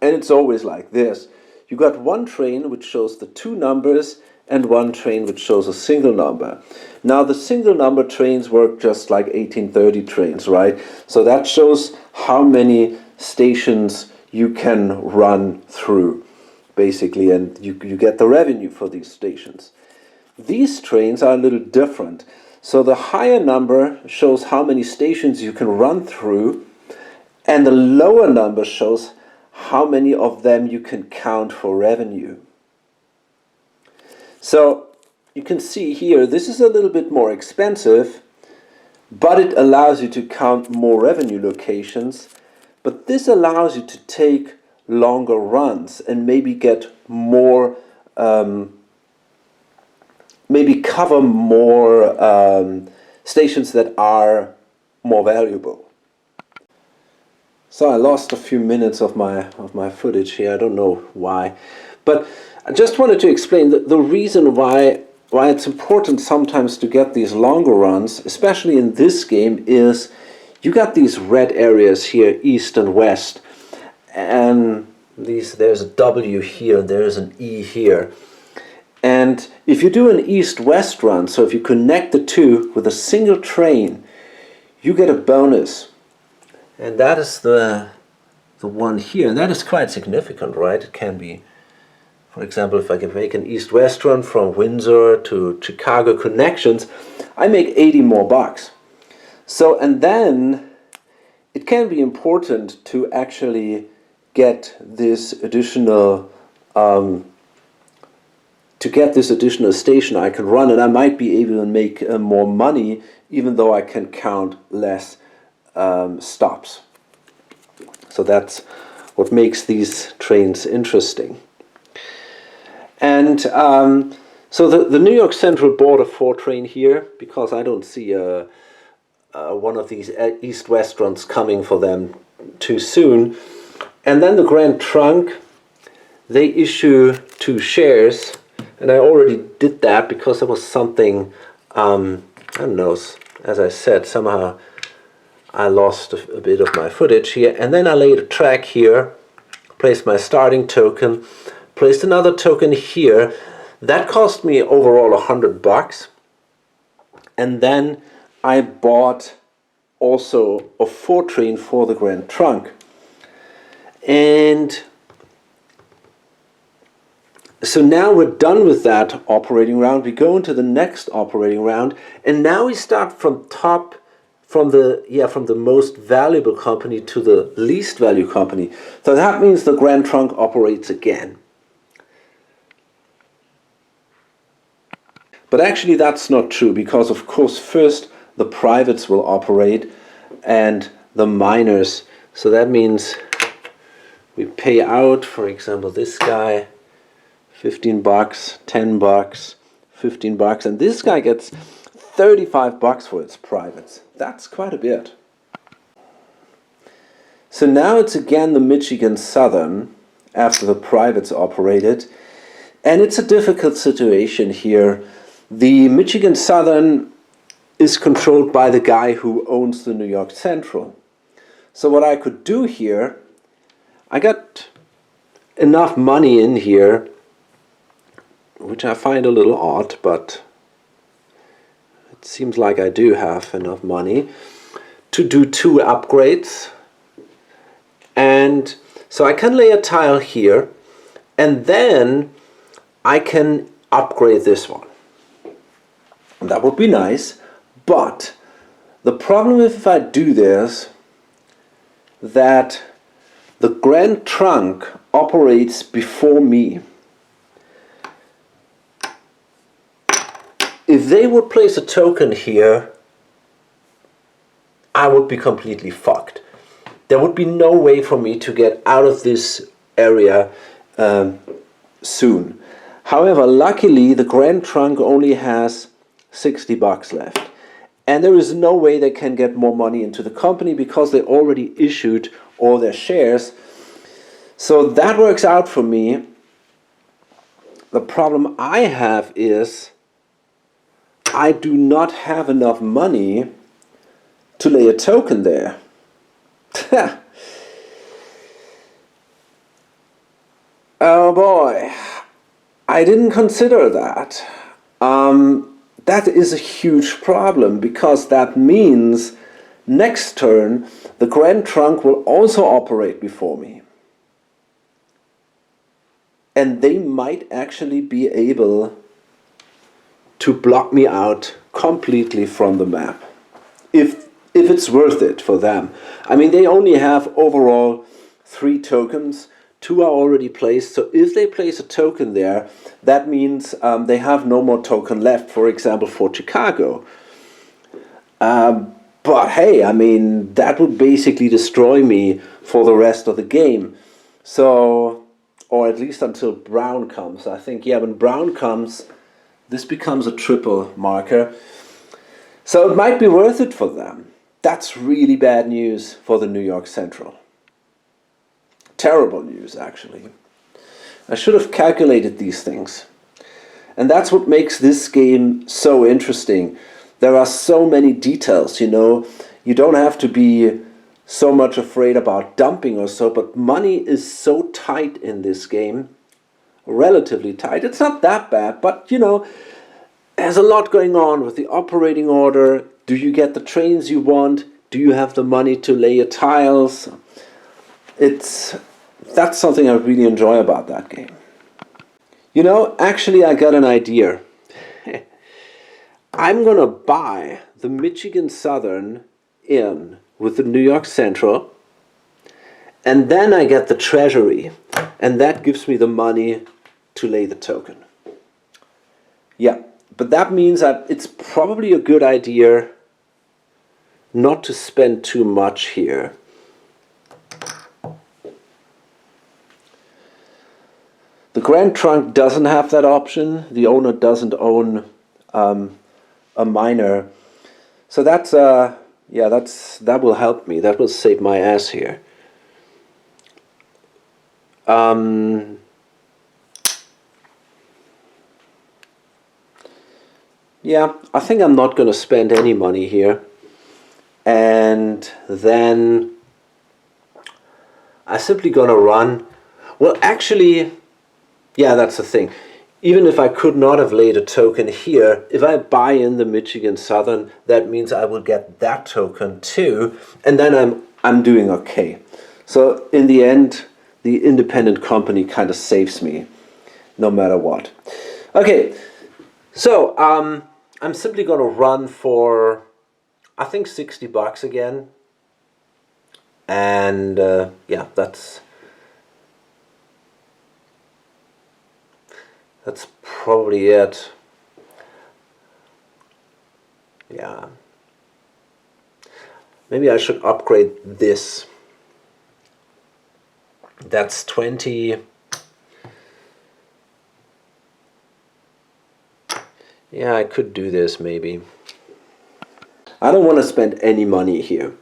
And it's always like this. You got one train which shows the two numbers and one train which shows a single number. Now the single number trains work just like 1830 trains, right? So that shows how many stations you can run through, basically, and you get the revenue for these stations. These trains are a little different. So the higher number shows how many stations you can run through, and the lower number shows how many of them you can count for revenue. So you can see here, this is a little bit more expensive, but it allows you to count more revenue locations. But this allows you to take longer runs and maybe get more, maybe cover more stations that are more valuable. So I lost a few minutes of my footage here. I don't know why, but I just wanted to explain the reason why it's important sometimes to get these longer runs, especially in this game, is you got these red areas here, east and west, and there's a W here, there's an E here. And if you do an east-west run, so if you connect the two with a single train, you get a bonus. And that is the one here, and that is quite significant, right? It can be, for example, if I can make an east-west run from Windsor to Chicago connections, I make 80 more bucks. So, and then it can be important to actually get this additional station I can run, and I might be able to make more money even though I can count less stops. So that's what makes these trains interesting. And so the New York Central Border 4 train here, because I don't see one of these east-west runs coming for them too soon. And then the Grand Trunk, they issue 2 shares, and I already did that because there was something, I don't know, as I said, somehow I lost a bit of my footage here. And then I laid a track here, placed my starting token, placed another token here. That cost me overall 100 bucks. And then I bought also a 4 train for the Grand Trunk. And so now we're done with that operating round. We go into the next operating round, and now we start from top, from the most valuable company to the least value company. So that means the Grand Trunk operates again. But actually that's not true, because of course first the privates will operate and the miners. So that means we pay out, for example, this guy 15 bucks, 10 bucks, 15 bucks, and this guy gets 35 bucks for its privates. That's quite a bit. So now it's again the Michigan Southern after the privates operated, and it's a difficult situation here. The Michigan Southern is controlled by the guy who owns the New York Central. So what I could do here, I got enough money in here, which I find a little odd, but it seems like I do have enough money to do 2 upgrades. And so I can lay a tile here, and then I can upgrade this one. And that would be nice, but the problem if I do this, that the Grand Trunk operates before me. If they would place a token here, I would be completely fucked. There would be no way for me to get out of this area soon. However, luckily the Grand Trunk only has 60 bucks left. And there is no way they can get more money into the company because they already issued all their shares. So that works out for me. The problem I have is I do not have enough money to lay a token there. boy, I didn't consider that. That is a huge problem, because that means next turn the Grand Trunk will also operate before me. And they might actually be able to block me out completely from the map. If it's worth it for them. I mean, they only have overall 3 tokens. 2 are already placed, so if they place a token there, that means they have no more token left, for example, for Chicago. But hey, I mean, that would basically destroy me for the rest of the game. So, or at least until brown comes. I think, yeah, when brown comes, this becomes a triple marker. So it might be worth it for them. That's really bad news for the New York Central. Terrible news, actually. I should have calculated these things. And that's what makes this game so interesting. There are so many details, you know. You don't have to be so much afraid about dumping or so, but money is so tight in this game. Relatively tight. It's not that bad, but, you know, there's a lot going on with the operating order. Do you get the trains you want? Do you have the money to lay your tiles? That's something I really enjoy about that game. You know, actually I got an idea. I'm gonna buy the Michigan Southern in with the New York Central, and then I get the Treasury, and that gives me the money to lay the token. Yeah, but that means that it's probably a good idea not to spend too much here. The Grand Trunk doesn't have that option. The owner doesn't own a miner. So that's that will help me. That will save my ass here. Yeah, I think I'm not going to spend any money here. And then I'm simply going to run. Well, actually, yeah, that's the thing. Even if I could not have laid a token here, if I buy in the Michigan Southern, that means I will get that token too, and then I'm doing okay. So in the end, the independent company kind of saves me, no matter what. Okay, so I'm simply going to run for, I think, $60 again, and yeah, that's probably it. Yeah. Maybe I should upgrade this. That's 20. Yeah, I could do this maybe. I don't want to spend any money here.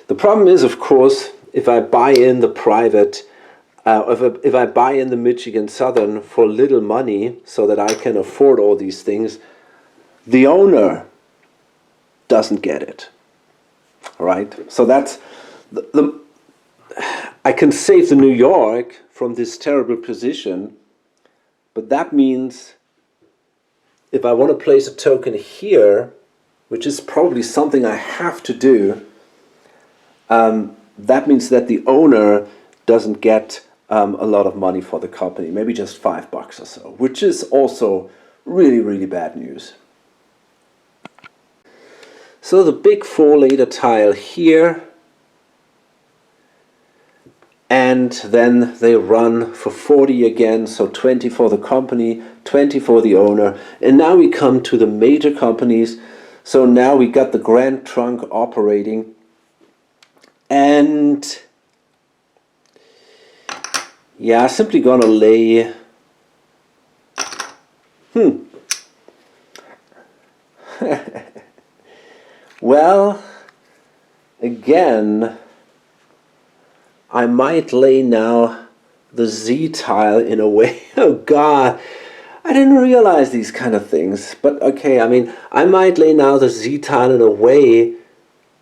The problem is, of course, if I buy in the private, if I buy in the Michigan Southern for little money so that I can afford all these things, the owner doesn't get it. All right? So that's I can save the New York from this terrible position, but that means if I want to place a token here, which is probably something I have to do, that means that the owner doesn't get a lot of money for the company, maybe just $5 or so, which is also really, really bad news. So the big 4-later tile here, and then they run for 40 again, so 20 for the company, 20 for the owner, and now we come to the major companies. So now we got the Grand Trunk operating, and yeah, I'm simply gonna lay well, again, I might lay now the Z tile in a way. Oh God, I didn't realize these kind of things. But okay, I mean, I might lay now the Z tile in a way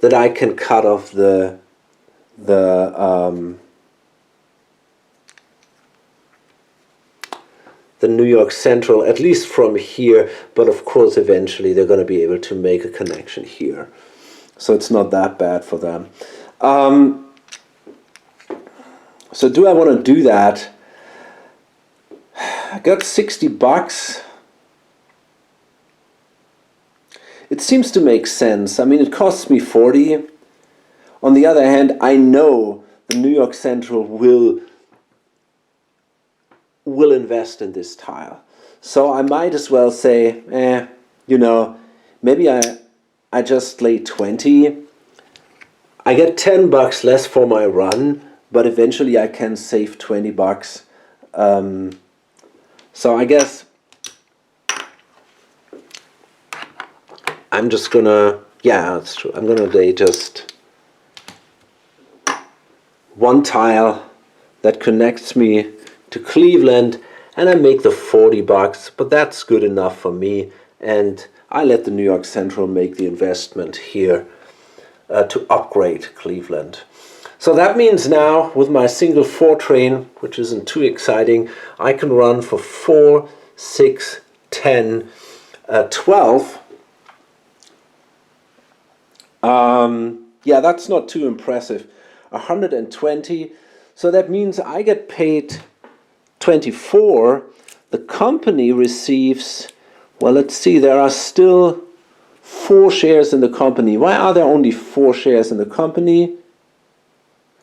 that I can cut off the the New York Central, at least from here, but of course eventually they're going to be able to make a connection here. So it's not that bad for them. So do I want to do that? I got $60. It seems to make sense. I mean, it costs me 40. On the other hand, I know the New York Central will invest in this tile. So I might as well say, you know, maybe I just lay 20. I get $10 less for my run, but eventually I can save $20. So I guess I'm just gonna, yeah, that's true. I'm gonna lay just one tile that connects me to Cleveland, and I make the $40, but that's good enough for me. And I let the New York Central make the investment here to upgrade Cleveland. So that means now with my single 4 train, which isn't too exciting, I can run for 4, 6, 10, 12. Yeah, that's not too impressive. 120. So that means I get paid 24. The company receives, well, let's see, there are still 4 shares in the company. Why are there only 4 shares in the company?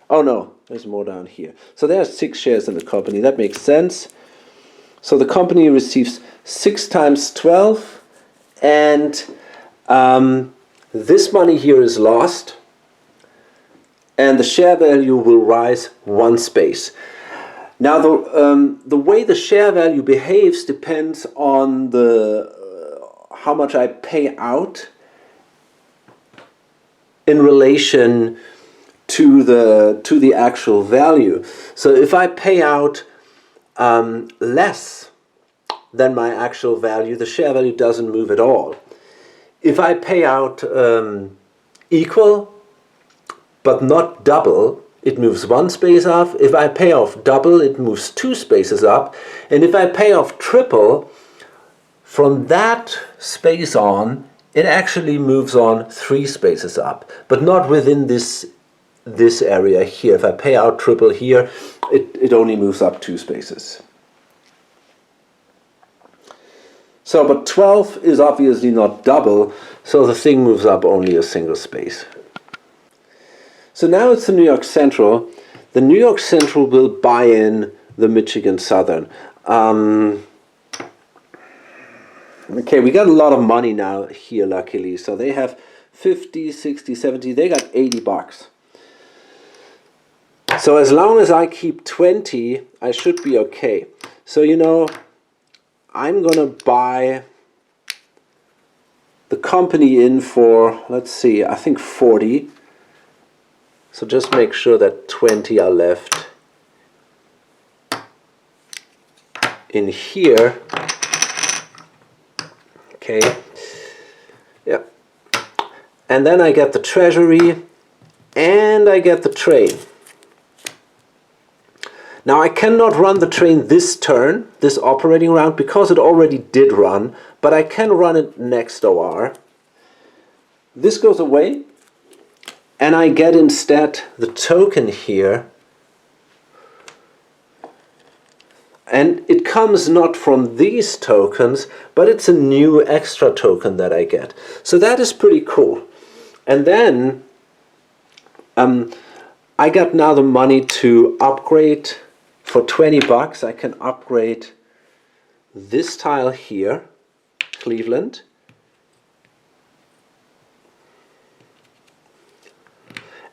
Oh no, there's more down here. So there are 6 shares in the company. That makes sense. So the company receives 6 times 12, and this money here is lost, and the share value will rise 1 space. Now the way the share value behaves depends on how much I pay out in relation to the actual value. So if I pay out less than my actual value, the share value doesn't move at all. If I pay out equal but not double, it moves 1 space up. If I pay off double, it moves 2 spaces up. And if I pay off triple, from that space on, it actually moves on 3 spaces up, but not within this area here. If I pay out triple here, it only moves up 2 spaces. So, but 12 is obviously not double, so the thing moves up only a single space. So now it's the New York Central. The New York Central will buy in the Michigan Southern. Okay, we got a lot of money now here, luckily. So they have 50, 60, 70, they got $80. So as long as I keep 20, I should be okay. So, you know, I'm gonna buy the company in for, let's see, I think 40. So just make sure that 20 are left in here. Okay. Yeah. And then I get the treasury and I get the train. Now I cannot run the train this turn, this operating round, because it already did run, but I can run it next OR. This goes away, and I get instead the token here. And it comes not from these tokens, but it's a new extra token that I get. So that is pretty cool. And then I got now the money to upgrade. For $20, I can upgrade this tile here, Cleveland.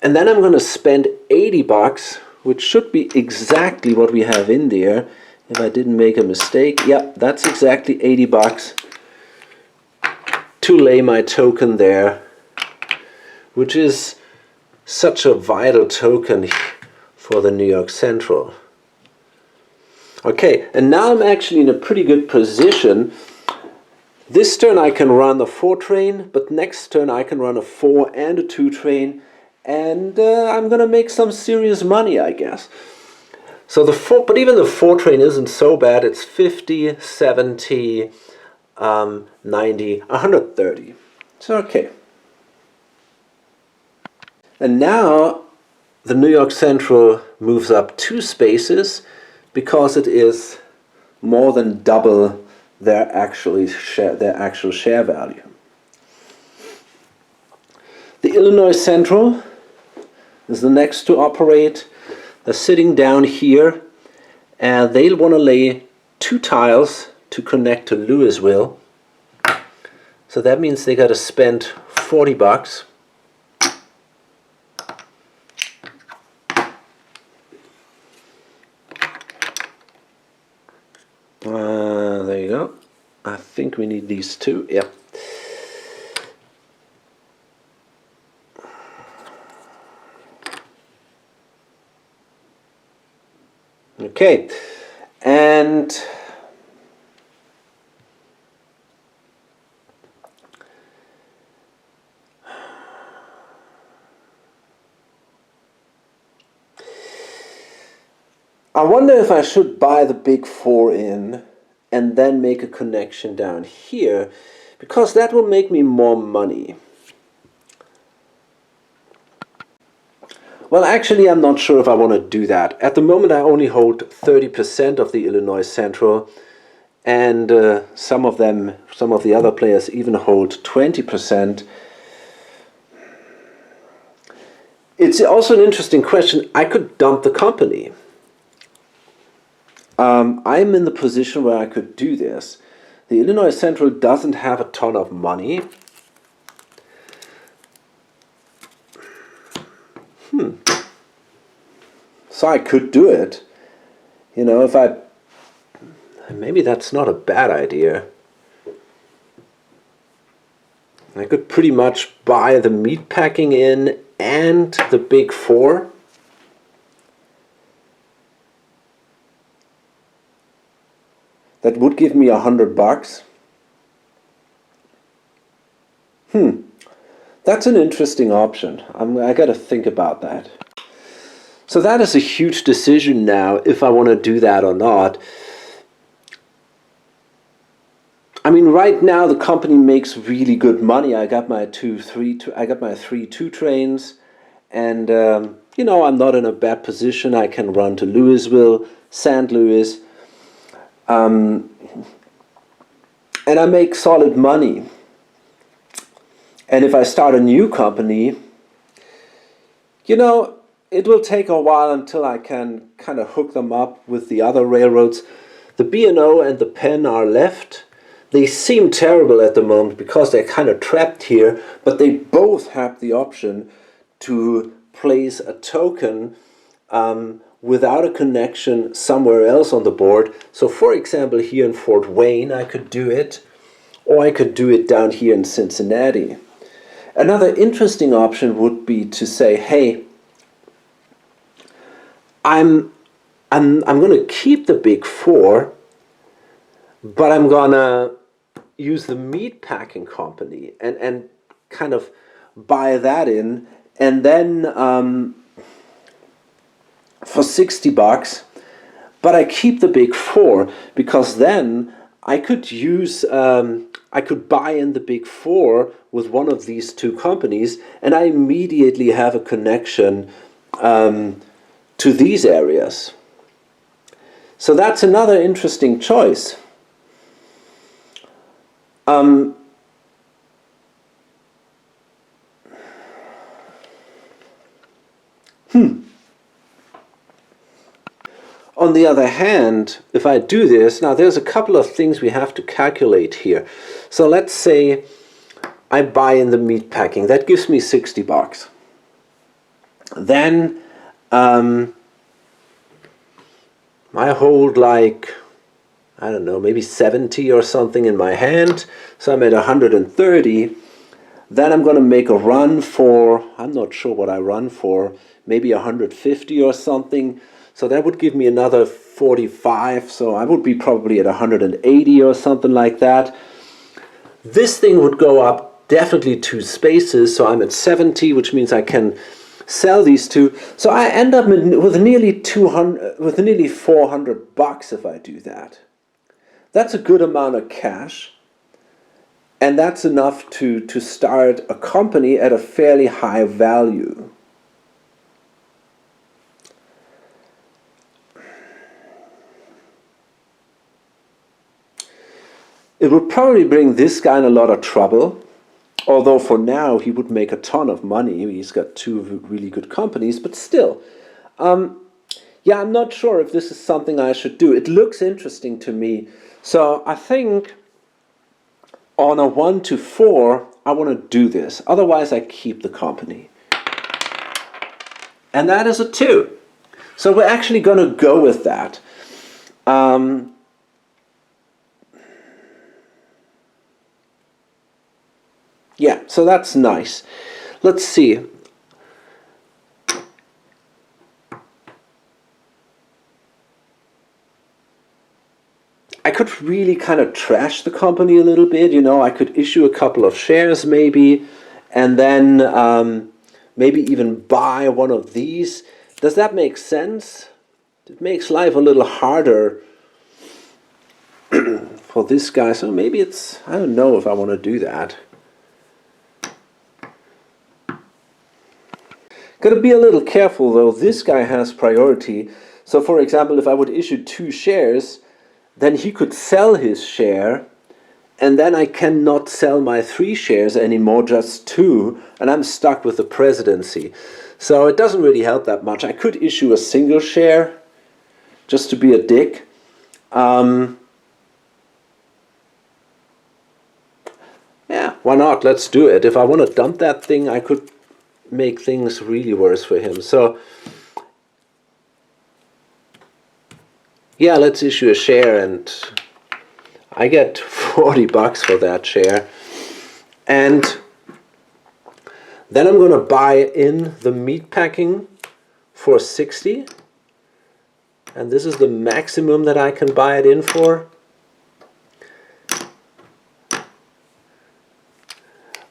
And then I'm going to spend $80, which should be exactly what we have in there. If I didn't make a mistake, yeah, that's exactly $80 to lay my token there, which is such a vital token for the New York Central. Okay, and now I'm actually in a pretty good position. This turn I can run a 4 train, but next turn I can run a 4 and a 2 train, and I'm gonna make some serious money, I guess. So but even the 4 train isn't so bad. It's 50, 70, 90, 130. It's okay. And now the New York Central moves up 2 spaces because it is more than double their actual share value. The Illinois Central is the next to operate. They're sitting down here, and they'll want to lay 2 tiles to connect to Louisville. So that means they got to spend $40. There you go. I think we need these 2. Yep. Okay, and I wonder if I should buy the big 4 in and then make a connection down here, because that will make me more money. Well, actually, I'm not sure if I want to do that. At the moment, I only hold 30% of the Illinois Central, and some of the other players even hold 20%. It's also an interesting question. I could dump the company. I'm in the position where I could do this. The Illinois Central doesn't have a ton of money. So I could do it. You know, maybe that's not a bad idea. I could pretty much buy the meat packing in and the big 4. That would give me $100. That's an interesting option. I got to think about that. So that is a huge decision now, if I want to do that or not. I mean, right now the company makes really good money. I got my 3 2 trains, and you know, I'm not in a bad position. I can run to Louisville, St. Louis, and I make solid money. And if I start a new company, you know, it will take a while until I can kind of hook them up with the other railroads. The B&O and the Penn are left. They seem terrible at the moment because they're kind of trapped here, but they both have the option to place a token without a connection somewhere else on the board. So for example, here in Fort Wayne, I could do it, or I could do it down here in Cincinnati. Another interesting option would be to say, hey, I'm going to keep the big 4, but I'm going to use the meat packing company and kind of buy that in, and then for $60, but I keep the big 4, because then I could use I could buy in the big 4 with one of these 2 companies, and I immediately have a connection to these areas. So that's another interesting choice. On the other hand, if I do this, now there's a couple of things we have to calculate here. So let's say I buy in the meat packing. That gives me $60. Then I hold like, I don't know, maybe 70 or something in my hand. So I'm at 130. Then I'm going to make a run for, I'm not sure what I run for, maybe 150 or something. So that would give me another 45. So I would be probably at 180 or something like that. This thing would go up definitely 2 spaces. So I'm at 70, which means I can sell these two. So I end up with nearly 200, with nearly $400 if I do that. That's a good amount of cash, and that's enough to start a company at a fairly high value. It would probably bring this guy in a lot of trouble, although for now he would make a ton of money. He's got two really good companies, but still. Yeah, I'm not sure if this is something I should do. It looks interesting to me. So I think on a 1 to 4, I want to do this. Otherwise, I keep the company. And that is a 2. So we're actually going to go with that. Yeah, so that's nice. Let's see. I could really kind of trash the company a little bit, you know. I could issue a couple of shares maybe, and then maybe even buy one of these. Does that make sense? It makes life a little harder for this guy, so maybe it's, I don't know if I want to do that. Got to be a little careful though. This guy has priority. So for example, if I would issue 2 shares, then he could sell his share, and then I cannot sell my 3 shares anymore, just 2, and I'm stuck with the presidency. So it doesn't really help that much. I could issue a single share just to be a dick. Yeah, why not? Let's do it. If I want to dump that thing, I could make things really worse for him. So yeah, let's issue a share, and I get $40 for that share. And then I'm going to buy in the meatpacking for 60. And this is the maximum that I can buy it in for.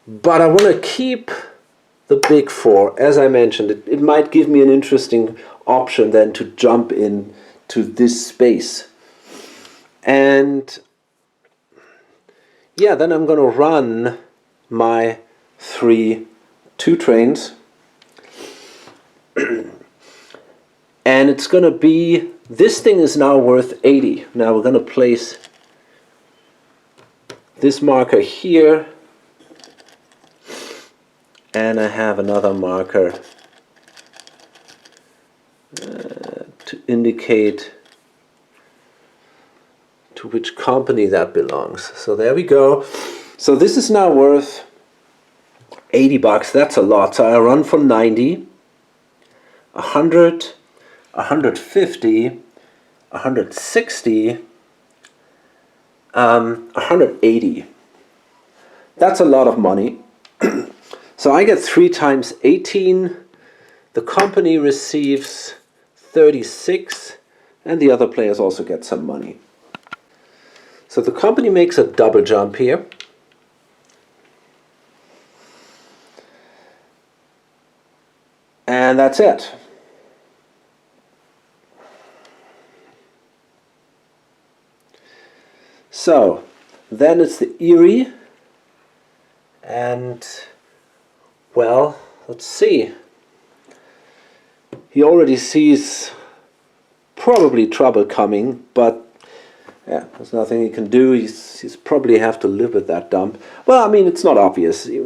But I want to keep the big 4. As I mentioned, it might give me an interesting option then to jump in to this space. And yeah, then I'm going to run my 3 2 trains. And it's going to be, this thing is now worth 80. Now we're going to place this marker here. And I have another marker to indicate to which company that belongs. So there we go. So this is now worth $80. That's a lot. So I run for 90, 100, 150, 160, 180. That's a lot of money. So I get 3 times 18. The company receives 36, and the other players also get some money. So the company makes a double jump here. And that's it. So then it's the Erie, and well, let's see. He already sees probably trouble coming, but yeah, there's nothing he can do. He's probably have to live with that dump. Well, I mean, it's not obvious. I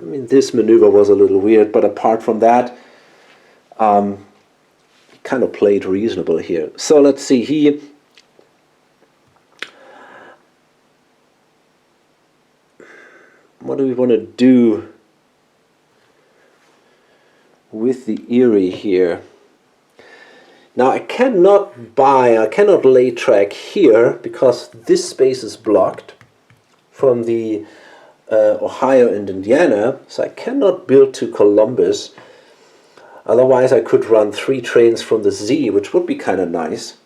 mean, this maneuver was a little weird, but apart from that, he kind of played reasonable here. So let's see. What do we want to do with the Erie here? Now I cannot lay track here because this space is blocked from the Ohio and Indiana, so I cannot build to Columbus. Otherwise I could run 3 trains from the Z, which would be kind of nice.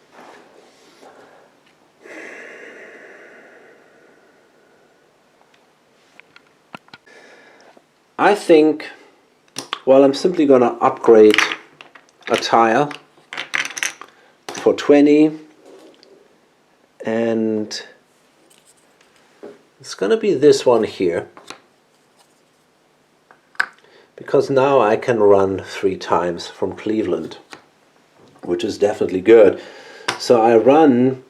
I think Well, I'm simply going to upgrade a tile for 20, and it's going to be this one here, because now I can run 3 times from Cleveland, which is definitely good. So I run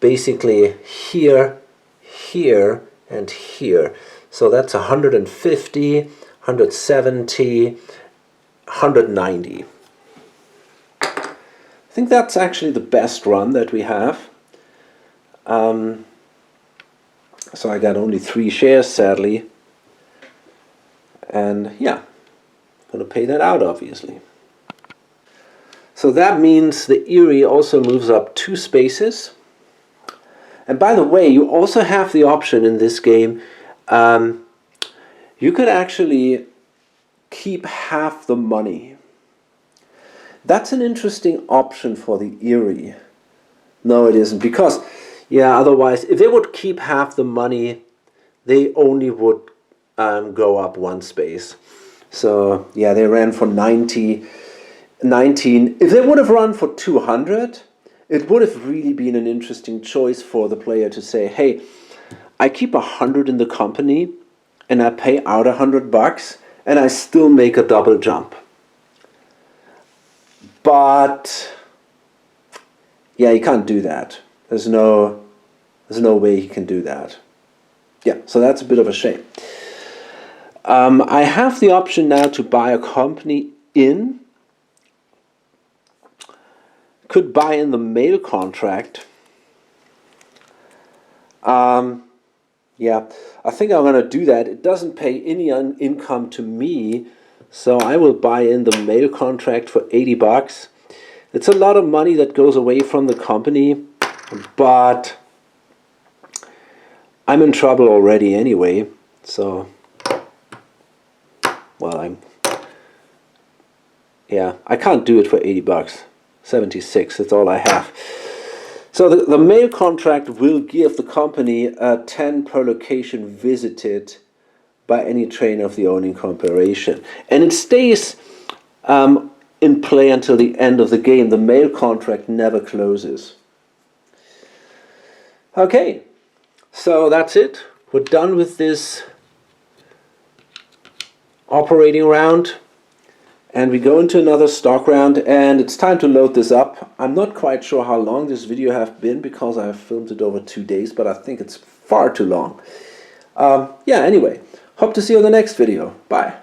basically here, here, and here. So that's 150, 170, 190. I think that's actually the best run that we have. So I got only 3 shares, sadly. And yeah, I'm going to pay that out, obviously. So that means the Erie also moves up 2 spaces. And by the way, you also have the option in this game, you could actually keep half the money. That's an interesting option for the Erie. No, it isn't, because, yeah, otherwise, if they would keep half the money, they only would go up 1 space. So, yeah, they ran for 19. If they would have run for 200, it would have really been an interesting choice for the player to say, hey, I keep 100 in the company, and I pay out $100, and I still make a double jump. But yeah, you can't do that. There's no way you can do that. Yeah, so that's a bit of a shame. I have the option now to buy a company in. Could buy in the mail contract. Yeah, I think I'm going to do that. It doesn't pay any income to me, so I will buy in the mail contract for $80. It's a lot of money that goes away from the company, but I'm in trouble already anyway, so, well, yeah, I can't do it for $80. 76, that's all I have. So the mail contract will give the company a 10 per location visited by any trainer of the owning corporation. And it stays in play until the end of the game. The mail contract never closes. Okay, so that's it. We're done with this operating round. And we go into another stock round, and it's time to load this up. I'm not quite sure how long this video has been, because I have filmed it over 2 days, but I think it's far too long. Yeah, anyway, hope to see you in the next video. Bye.